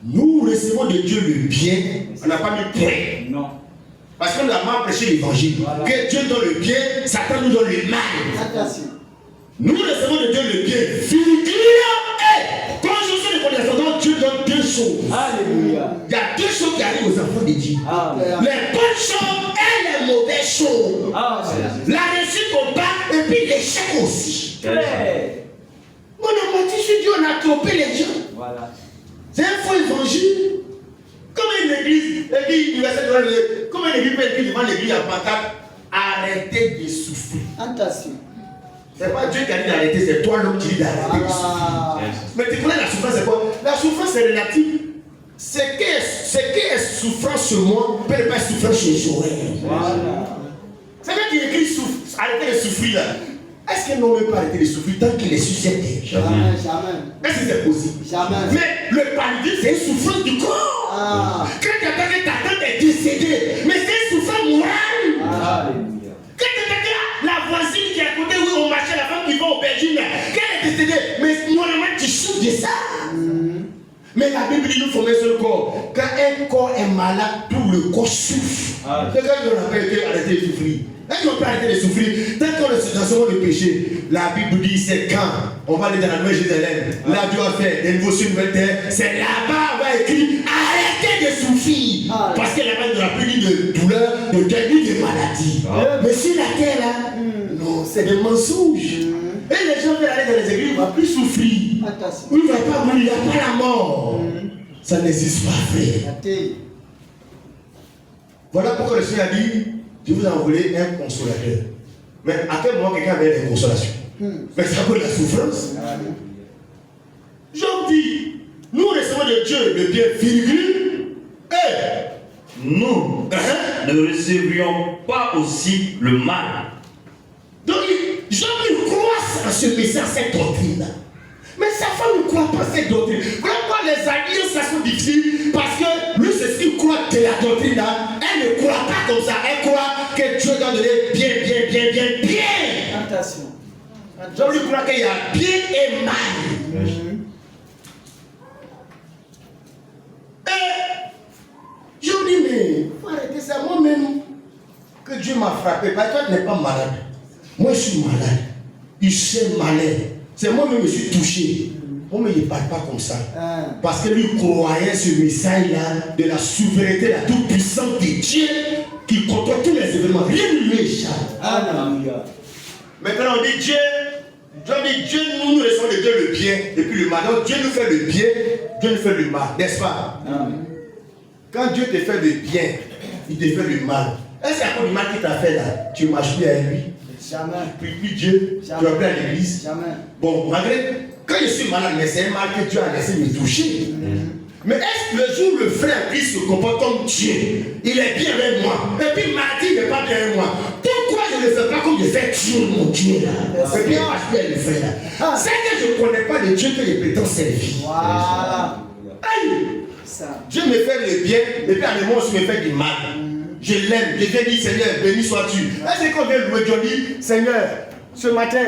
Nous recevons de Dieu le bien, on n'a pas mis point. Non. Parce qu'on a mal prêché l'évangile. Voilà. Que Dieu donne le bien, Satan nous donne le mal. Nous recevons de Dieu le bien. Quand je suis le condescendant, Dieu donne deux choses. Alléluia. Il y a deux choses qui arrivent aux enfants de Dieu. Amen. Les bonnes choses et les mauvaises choses. Amen. La réussite au bas et puis l'échec aussi. Très. On a menti sur Dieu, on a trompé les gens. Voilà. C'est un faux évangile. Comme une église, comme une église peut écrire devant l'église en pancarte, arrêtez de souffrir. Attention. C'est pas Dieu qui a dit d'arrêter, c'est toi l'homme qui dit d'arrêter de souffrir. Mais tu connais la souffrance, c'est quoi? La souffrance est relative. Ce qui est souffrance sur moi peut ne pas être souffrance chez Joël. Voilà. C'est vrai qu'il écrit arrêtez de souffrir là. Est-ce qu'un homme ne peut arrêter de souffrir tant qu'il est sur cette terre? Jamais, jamais. Est-ce que c'est possible? Jamais. Mais le paludisme, c'est une souffrance du corps. Quand tu as que ta tante est décédée, mais c'est une souffrance morale. Alléluia. Quand tu as que la voisine qui est à côté, où on marchait, la femme qui va au Belgique, qu'elle est décédée, mais moralement tu souffres de ça. Mais la Bible dit nous formons un seul corps. Quand un corps est malade, tout le corps souffre. C'est quand on n'a pas été arrêté de souffrir. Est-ce qu'on peut arrêter de souffrir? Tant qu'on est dans le péché, la Bible dit c'est quand on va aller dans la Nouvelle Jérusalem. Là, Dieu a fait des nouveaux cieux, une nouvelle terre. C'est là-bas on va écrire arrêtez de souffrir. Parce que là-bas, il n'y aura plus ni de douleur, de deuil, ni de maladie. Mais sur la terre, là, non, c'est des mensonges. Et les gens veulent aller dans les églises, ils ne vont plus souffrir. Attention. Il ne va pas mourir, il n'y a pas la mort. Ça n'existe pas, frère. Voilà pourquoi le Seigneur a dit je vous ai envoyé un consolateur. Mais à quel moment quelqu'un avait des consolations? Mais ça peut la souffrance. Job dit nous recevons de Dieu le bien, virgule, et nous ne recevrions pas aussi le mal. Donc, Job croit à ce message, cette doctrine-là. Mais sa femme ne croit pas à cette doctrine. Voilà pourquoi les alliances, ça sont difficiles. Parce que lui, c'est ce qu'il croit de la doctrine-là. Elle ne croit pas comme ça. Elle croit que Dieu doit donner bien. Attention. Job lui croit qu'il y a bien et mal. Et je lui dis, mais faut arrêter ça. Moi-même, que Dieu m'a frappé. Parce que toi, tu n'es pas malade. Moi, je suis malade. Il s'est malin. C'est moi-même qui suis touché. Moi-même, il ne parle pas comme ça. Parce que lui croyait ce message-là de la souveraineté, la toute-puissance de Dieu qui contrôle tous les événements. Rien ne lui échappe. Alléluia. Maintenant, on dit Dieu. Dieu, nous laissons de Dieu le bien et puis le mal. Donc, Dieu nous fait le bien, Dieu nous fait le mal. N'est-ce pas? Quand Dieu te fait le bien, il te fait le mal. Est-ce qu'il y a encore du mal qu'il t'a fait là? Tu ne marches plus avec lui. Jamais. Tu ne pries plus Dieu. Jamais. Tu vas plus à l'église. Jamais. Bon, malgré, quand je suis malade, mais c'est un mal que Dieu a laissé me toucher. Mais est-ce que le jour où le frère Christ se comporte comme Dieu, il est bien avec moi, et puis mardi, il n'est pas bien avec moi, pourquoi je ne fais pas comme je fais Dieu, mon Dieu là? Et puis, je marche plus avec le frère là. C'est que je ne connais pas le Dieu que je prétends servir. Voilà. Aïe! Ça. Dieu me fait le bien, et puis à un moment, je me fais du mal. Je l'aime, je viens dire, Seigneur, béni sois-tu. Est-ce qu'on vient louer Dieu, dit, Seigneur, ce matin,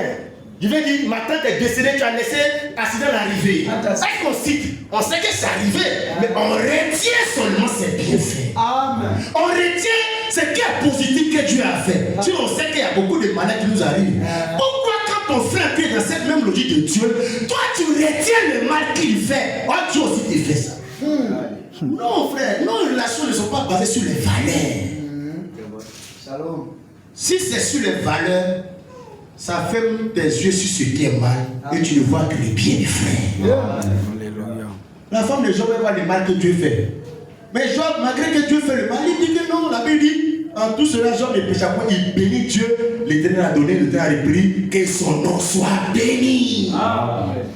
je viens dire, ma tante est décédée, tu as laissé accident arriver. Est-ce qu'on cite? On sait que c'est arrivé, mais on retient seulement ses bienfaits. Amen. On retient ce qui est positif que Dieu a fait. Si on sait qu'il y a beaucoup de malades qui nous arrivent, pourquoi quand ton frère est dans cette même logique de Dieu, toi tu retiens le mal qu'il fait? Oh, Dieu aussi te fait ça. Non, frère, nos relations ne sont pas basées sur les valeurs. Shalom. Si c'est sur les valeurs, ça ferme tes yeux sur ce qui est mal et tu ne vois que le bien du frère. La femme de Job voit le mal que Dieu fait. Mais Job, malgré que Dieu fait le mal, il dit que non, la Bible dit, en tout cela, Job ne pécha point, il bénit Dieu, l'Éternel a donné, l'Éternel a repris, que son nom soit béni. Amen.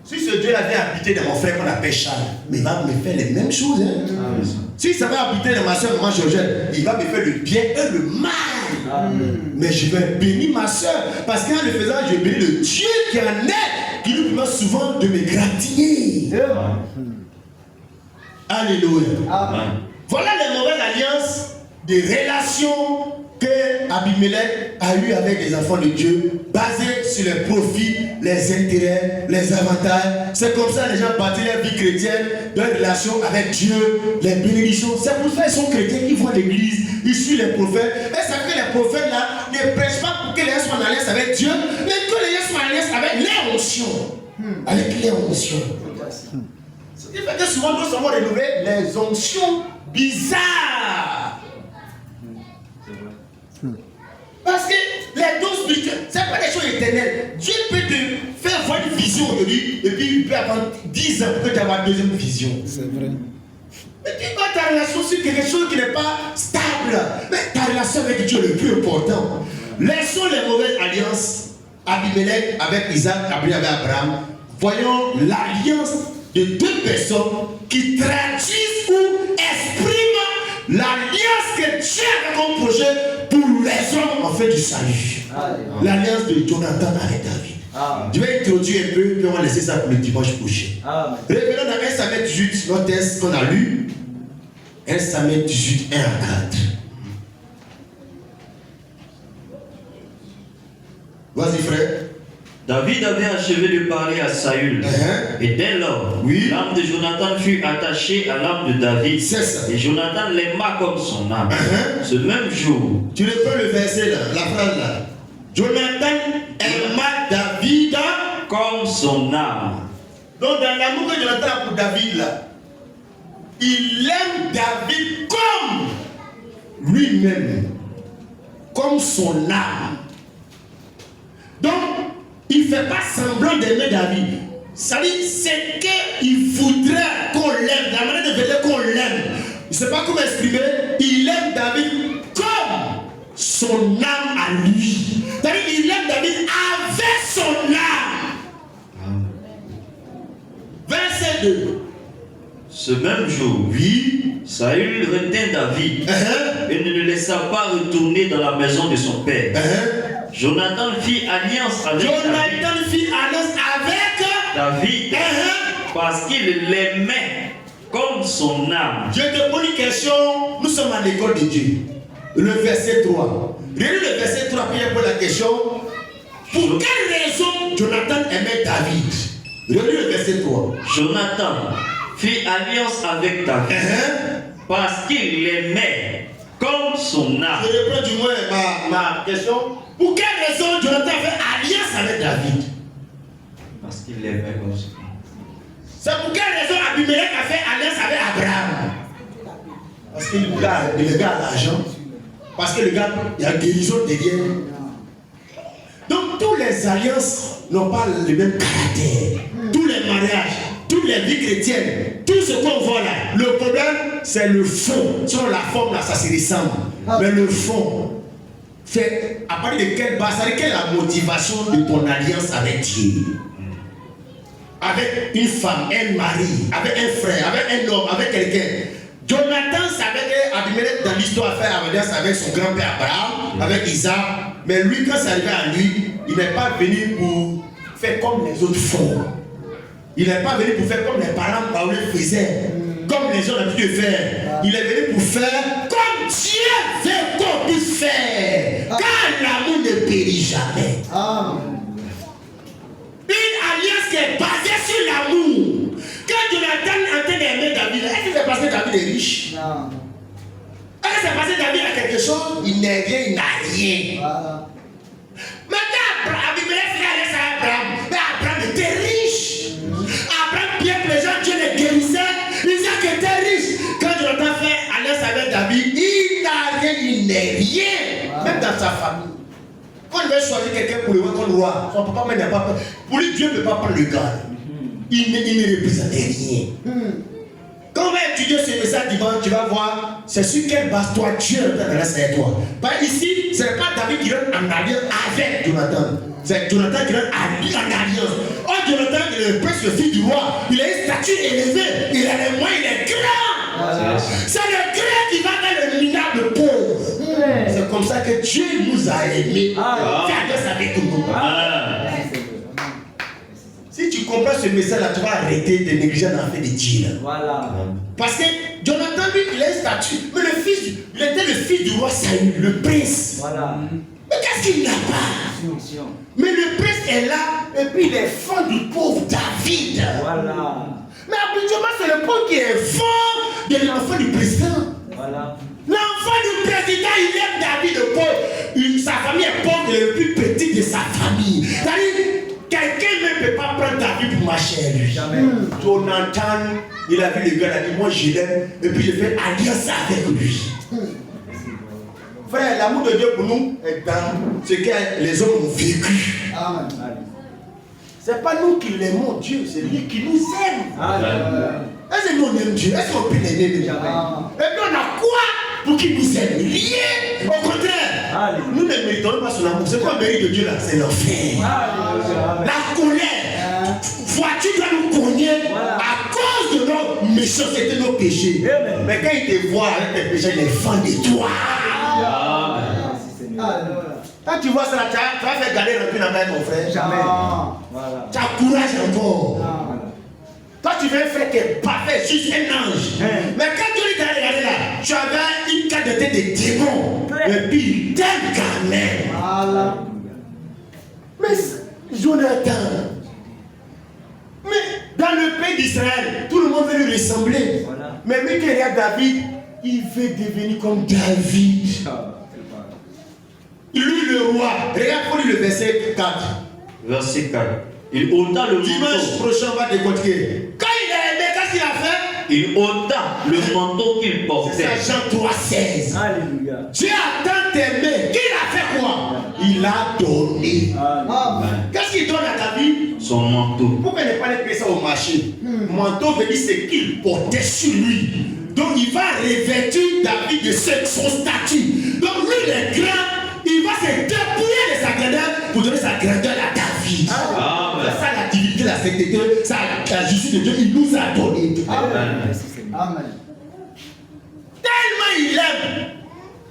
Si ce Dieu-là vient habiter dans mon frère qu'on appelle Charles, mais il va me faire les mêmes choses. Hein? Si ça va habiter dans ma soeur, maman Georgette, il va me faire le bien et le mal. Mais je vais bénir ma soeur, parce qu'en le faisant, je bénis le Dieu qui en est, qui nous permet souvent de me gratigner. Alléluia. Voilà les mauvaises alliances, des relations que Abimelech a eu avec les enfants de Dieu, basées sur les profits, les intérêts, les avantages. C'est comme ça que les gens bâtissent leur vie chrétienne, leur relation avec Dieu, les bénédictions. C'est pour ça qu'ils sont chrétiens, ils vont à l'église, ils suivent les prophètes. Et ça fait que les prophètes là ne prêchent pas pour que les gens soient en alliance avec Dieu, mais que les gens soient en alliance avec les onction. Avec les onctions. Ce qui fait que souvent nous sommes renouvelés les onctions bizarres. Parce que les dons spirituels, ce n'est pas des choses éternelles. Dieu peut te faire voir une vision aujourd'hui, et puis il peut avoir 10 ans pour que tu aies une deuxième vision. C'est vrai. Mais tu vois ta relation sur quelque chose qui n'est pas stable. Mais ta relation avec Dieu est le plus important. Laissons les mauvaises alliances. Abimelech avec Isaac, Abraham avec Abraham. Voyons l'alliance de deux personnes qui traduisent ou expriment l'alliance que Dieu a comme projet pour les hommes en fait du salut. L'alliance de Jonathan avec David. Je vais introduire un peu, puis on va laisser ça pour le dimanche prochain. Revenons dans 1 Samuel 18, notre texte qu'on a lu. 1 Samuel 18, 1 à 4. Vas-y frère. David avait achevé de parler à Saül. Et dès lors, l'âme de Jonathan fut attachée à l'âme de David. C'est ça. Et Jonathan l'aima comme son âme. Ce même jour. Tu reprends le verset là, la phrase là. Jonathan aima David comme son âme. Donc dans l'amour que Jonathan a pour David là, il aime David comme lui-même, comme son âme. Donc, il ne fait pas semblant d'aimer David. Ça dit, c'est qu'il voudrait qu'on l'aime, la manière de dire qu'on l'aime. Il ne sait pas comment exprimer. Il aime David comme son âme à lui. C'est-à-dire, il aime David avec son âme. Verset 2. Ce même jour, Saül retint David et ne le laissa pas retourner dans la maison de son père. Jonathan fit alliance avec David parce qu'il l'aimait comme son âme. Je te pose une question, nous sommes à l'école de Dieu. Le verset 3. Relis le verset 3 puis il pose la question. Pour quelle raison Jonathan aimait David? Relis le verset 3. Jonathan fit alliance avec David parce qu'il l'aimait comme son âme. Je reprends du moins ma question. Pour quelle raison Jonathan fait alliance avec David? Parce qu'il l'aimait comme son âme. C'est pour quelle raison Abimelech a fait alliance avec Abraham? Parce que le gars a l'argent. Parce que le gars, il y a guérison derrière. Donc, toutes les alliances n'ont pas le même caractère. Tous les mariages, toutes les vies chrétiennes, tout ce qu'on voit là, le problème, c'est le fond. Sur la forme, là, ça se ressemble. Mais le fond, c'est à partir de quelle base, c'est quelle est la motivation de ton alliance avec Dieu? Avec une femme, un mari, avec un frère, avec un homme, avec quelqu'un. Jonathan savait qu'Abimelech dans l'histoire fait alliance avec son grand-père Abraham, avec Isaac. Mais lui, quand ça arrivait à lui, il n'est pas venu pour faire comme les autres font. Il n'est pas venu pour faire comme les parents Paul faisaient, comme les gens ont l'habitude de faire. Il est venu pour faire comme Dieu veut qu'on puisse faire. Car l'amour ne périt jamais. Une alliance qui est basée sur l'amour. Quand Jonathan est en train d'aimer David, est-ce que c'est parce que David est riche? Non. Est-ce que c'est parce que David a quelque chose? Il n'est rien, il n'a rien. Voilà. Maintenant, Abimelech fait alliance à Abraham. Mais Abraham était riche. Abraham, bien présent, Dieu le guérissait. Isaac était riche. Quand Jonathan fait alliance avec David, il n'a rien, il n'est rien. Même dans sa famille. Quand il veut choisir quelqu'un pour le roi comme roi, son papa n'a pas peur. Pour lui, Dieu ne peut pas prendre le gars. Il ne représente rien. Quand on va étudier ce message dimanche, tu vas voir c'est sur quelle base toi Dieu est en alliance avec toi. Par ici, ce n'est pas David qui rentre en alliance avec Jonathan. C'est Jonathan qui rentre en alliance. Oh, Jonathan, il est presque le fils du roi. Il a une statue élevée. Il a les moyens, il est grand. C'est le grand qui va dans le minable pauvre. C'est comme ça que Dieu nous a aimés. Fais alliance avec nous. Si tu comprends ce message-là, tu vas arrêter de négliger l'enfant de Dieu. Voilà. Parce que Jonathan, lui, il a une statue. Mais il était le fils du roi Saül, le prince. Voilà. Mais qu'est-ce qu'il n'a pas? Mais le prince est là, et puis il est fond du pauvre David. Voilà. Mais habituellement, c'est le pauvre qui est fond de l'enfant du président. Voilà. L'enfant du président, il aime David le pauvre. Sa famille est pauvre, il est le plus petit de sa famille. C'est-à-dire, quelqu'un ne peut pas prendre David pour marcher à lui. Jamais. Jonathan, il a vu le gars, il a dit, moi je l'aime, et puis je fais alliance avec lui. Frère, l'amour de Dieu pour nous est dans ce que les hommes ont vécu. Amen. Ce n'est pas nous qui l'aimons Dieu, c'est lui qui nous aime. Amen. Est-ce que nous on aime Dieu? Est-ce qu'on peut l'aimer déjà? Et puis on a quoi pour qu'il nous aime? Rien. Au contraire, nous ne méritons pas son amour. C'est quoi le mérite de Dieu là? C'est l'enfer. La colère. Vois-tu dois nous cogner à cause de nos méchancetés, nos péchés. Mais quand il te voit avec tes péchés, il est fan de toi. Quand tu vois ça, tu vas faire garder le dans ton frère. Jamais. Tu as courage encore. Toi, tu veux faire que parfait, juste un ange. Mais quand Dieu t'a regardé là, tu avais une carte de tête de démon. Et puis il t'aime quand même. Mais Jonathan, mais dans le pays d'Israël, tout le monde veut lui ressembler. Mais lui qui regarde David, il veut devenir comme David. Lui le roi. Regarde pour lui le verset 4. Verset 4. Il ôta le Dimanche manteau. prochain, on va décortiquer. Quand il a aimé, qu'est-ce qu'il a fait? Il ôta le manteau qu'il C'est portait. ça, Jean 3,16. Alléluia. Dieu a tant aimé. Qu'il a fait quoi? Il a donné. Amen. Qu'est-ce qu'il donne à ta vie? Son manteau. Pourquoi ne pas aller ça au marché? Manteau veut dire ce qu'il portait sur lui. Donc il va revêtir David de son statut. Donc lui, il est grand. Il va se dépouiller de sa grandeur pour donner sa grandeur à David. Amen. C'est ça la divinité, la sainteté, la justice de Dieu, il nous a donné. Amen. Amen. Tellement il aime.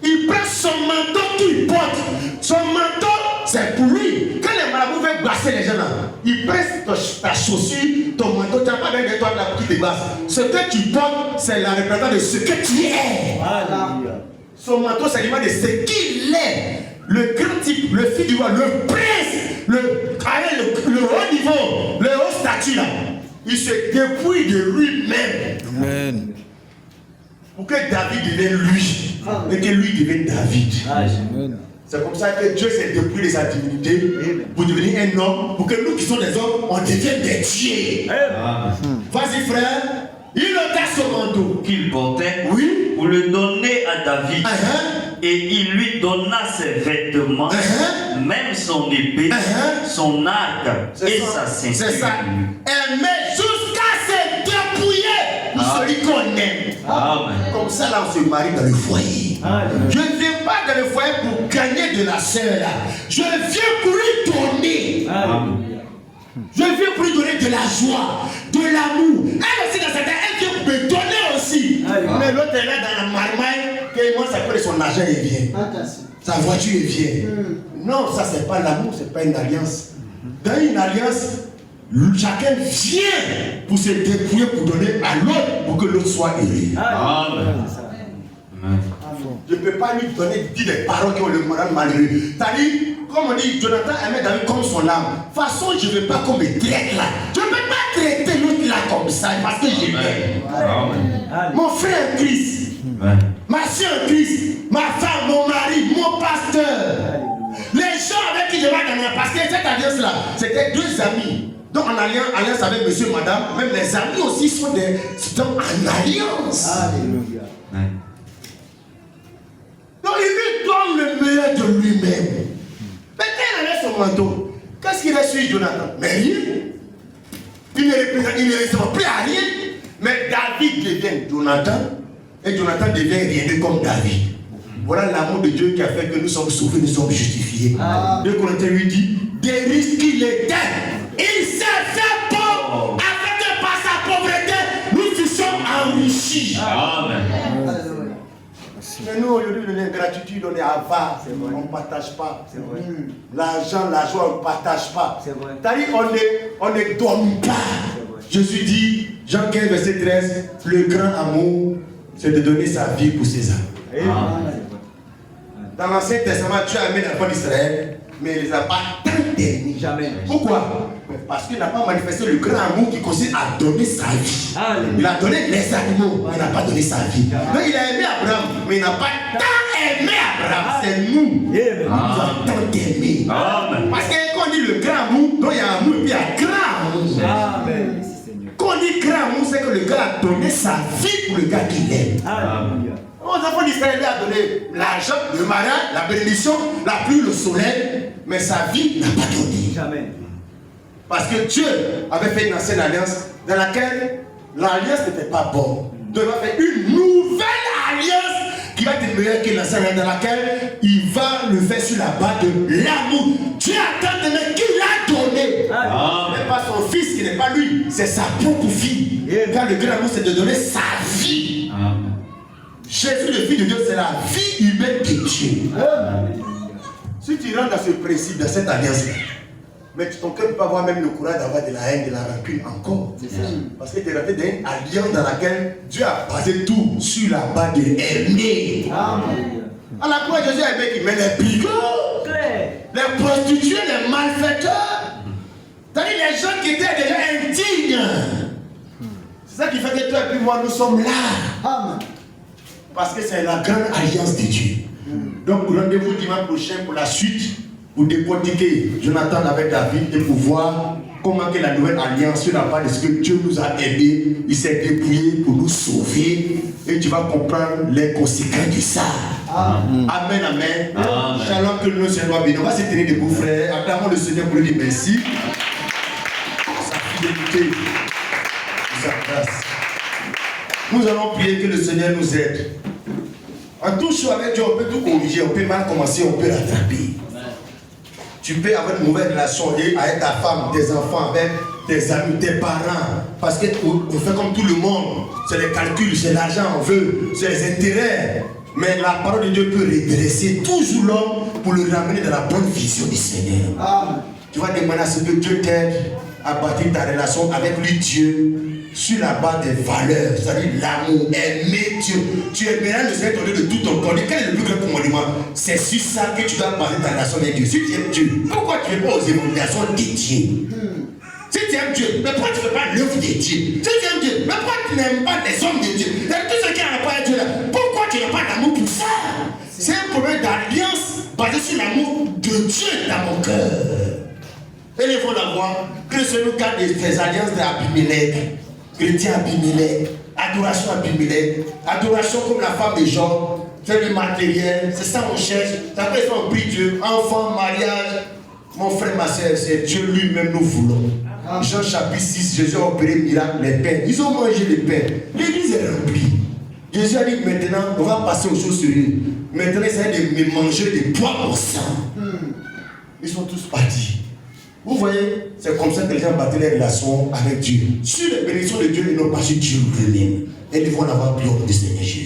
Il prend son manteau qu'il porte. Son manteau, c'est pour lui. Quand les marabouts veulent brasser les gens là, ils prennent ta chaussure, ton manteau, tu n'as pas besoin de toi qui te brasse. Ce que tu portes, c'est la représentation de ce que tu es. Alléluia. Son manteau, c'est l'image de ce qu'il est. Le grand type, le fils du roi, le prince, le haut niveau, le haut statut là. Il se dépouille de lui-même. Amen. Pour que David devienne lui. Et que lui devienne David. Amen. C'est comme ça que Dieu s'est dépouillé de sa divinité pour devenir un homme, pour que nous qui sommes des hommes, on devienne des dieux. Vas-y frère, il ôta son manteau qu'il portait Oui. pour le donner à David. Uh-huh. Et il lui donna ses vêtements, Uh-huh. même son épée, Uh-huh. son arc C'est et ça. sa ceinture. C'est ça. Mais jusqu'à se dépouiller pour celui qu'on aime. Amen. Comme ça, là, on se marie dans le foyer. Alléluia. Je ne viens pas dans le foyer pour gagner de la sœur là. Je viens pour lui donner. Alléluia. Je viens pour lui donner de la joie, de l'amour. Elle aussi, dans certains, elle vient pour me donner aussi. Alléluia. Mais l'autre est là dans la marmaille, que moi, ça peut être son argent, il vient. Sa voiture, il vient. Non, ça, c'est pas l'amour, c'est pas une alliance. Dans une alliance, chacun vient pour se dépouiller, pour donner à l'autre, pour que l'autre soit aimé. Alléluia. C'est ça. Je ne peux pas lui donner, dire des paroles qui ont le moral malheureux. C'est-à-dire, comme on dit, Jonathan aimait David comme son âme. De toute façon, je ne veux pas qu'on me traite là. Je ne peux pas traiter l'autre là comme ça parce que je l'aime. Alléluia. Mon frère Christ, ma soeur Christ, ma femme, mon mari, mon pasteur. Les gens avec qui je vais dans la parce que cette alliance-là, c'était deux amis. Donc en alliance avec monsieur, madame, même les amis aussi sont en alliance. Alléluia. Donc il lui donne le meilleur de lui-même. Mais quand il enlève son manteau, qu'est-ce qu'il a sur Jonathan? Mais rien. Il ne ressemble plus à rien. Mais David devient Jonathan. Et Jonathan devient rien de comme David. Voilà l'amour de Dieu qui a fait que nous sommes sauvés, nous sommes justifiés. 2 Corinthiens lui dit, des risques qu'il était, il s'est fait pauvre, afin que par sa pauvreté, nous fussions enrichis. Amen. Mais nous, aujourd'hui, on est gratitude, on est avare, on ne partage pas. C'est vrai. L'argent, la joie, on ne partage pas. C'est vrai. C'est-à-dire, on ne donne pas. Jésus dit, Jean 15, verset 13, le grand amour, c'est de donner sa vie pour ses amis. Dans l'Ancien Testament, Dieu a aimé l'enfant d'Israël, mais il ne les a pas tant aimés. Jamais. Pourquoi? Parce qu'il n'a pas manifesté le grand amour qui consiste à donner sa vie. Alléluia. Il a donné les animaux, mais il n'a pas donné sa vie. Donc il a aimé Abraham, mais il n'a pas tant aimé Abraham. C'est nous. Amen. Nous avons tant aimé. Amen. Parce que quand on dit le grand amour, donc il y a amour et puis il y a grand amour. Amen. Merci Seigneur. Quand on dit grand amour, c'est que le gars a donné sa vie pour le gars qu'il aime. Alléluia. Aux enfants d'Israël, il a donné l'argent, le mariage, la bénédiction, la pluie, le soleil, mais sa vie n'a pas donné. Jamais. Parce que Dieu avait fait une ancienne alliance dans laquelle l'alliance n'était pas bonne. Dieu va faire une nouvelle alliance qui va être meilleure que l'ancienne alliance, dans laquelle il va le faire sur la base de l'amour. Dieu a tant aimé qu'il a donné. Amen. Mais pas son fils qui n'est pas lui, c'est sa propre fille. Car le grand amour, c'est de donner sa vie. Amen. Jésus, le Fils de Dieu, c'est la vie humaine de Dieu. Si tu rentres dans ce principe, dans cette alliance, mais ton cœur ne peut pas avoir même le courage d'avoir de la haine, de la rancune encore. Parce que tu es rentré dans une alliance dans laquelle Dieu a basé tout sur la base de aimer. Amen. À la croix, Jésus a aimé qui met les brigands, Claire. les prostituées, les malfaiteurs. C'est-à-dire les gens qui étaient déjà indignes. C'est ça qui fait que toi et puis moi, nous sommes là. Amen. Parce que c'est la grande alliance de Dieu. Donc rendez-vous dimanche prochain pour la suite, pour décortiquer Jonathan avec David et pour voir comment que la nouvelle alliance sur la base de ce que Dieu nous a aidés, il s'est dépouillé pour nous sauver et tu vas comprendre les conséquences de ça. Amen, amen. Amen. Shalom, que le Seigneur soit béni. On va se tenir debout, frère. Acclamons le Seigneur pour lui dire merci. Sa fidélité, sa grâce. Nous allons prier que le Seigneur nous aide. En tout chose avec Dieu, on peut tout corriger, on peut mal commencer, on peut rattraper. Tu peux avoir une mauvaise relation avec ta femme, tes enfants, avec tes amis, tes parents. Parce qu'on fait comme tout le monde. C'est les calculs, c'est l'argent, on veut, c'est les intérêts. Mais la parole de Dieu peut redresser toujours l'homme pour le ramener dans la bonne vision du Seigneur. Amen. Tu vas demander à ce que Dieu t'aide à bâtir ta relation avec lui, Dieu, sur la base des valeurs, c'est-à-dire l'amour, aimer Dieu. Tu aimeras le Seigneur de tout ton corps. Quel est le plus grand commandement? C'est sur ça que tu dois baser ta relation avec Dieu. Si tu aimes Dieu, pourquoi tu ne fais pas aux évolutions de Dieu? Si tu aimes Dieu, mais pourquoi tu ne fais pas l'œuvre de Dieu? Si tu aimes Dieu, mais pourquoi tu n'aimes pas les hommes de Dieu? Tout ce qui n'a pas Dieu là, pourquoi tu n'as pas d'amour pour ça? C'est un problème d'alliance basé sur l'amour de Dieu dans mon cœur. Élevons la voix, que ce nous garde des alliances d'Abimelech, chrétien Abimelech, adoration Abimelech, adoration comme la femme de Job, c'est le matériel, c'est ça qu'on cherche, ça fait ça on prie Dieu, enfant, mariage. Mon frère, ma soeur, c'est Dieu lui-même nous voulons. Jean chapitre 6, Jésus a opéré miracle, les pains. Ils ont mangé les pains. L'église est remplie. Jésus a dit maintenant, on va passer aux choses sérieuses. Maintenant, il s'agit de manger des pois au sang. Ils sont tous partis. Vous voyez, c'est comme ça que les gens battent les relations avec Dieu. Sur les bénédictions de Dieu, ils n'ont pas su Dieu lui-même. Et ils vont l'avoir plus haut du Seigneur Jésus.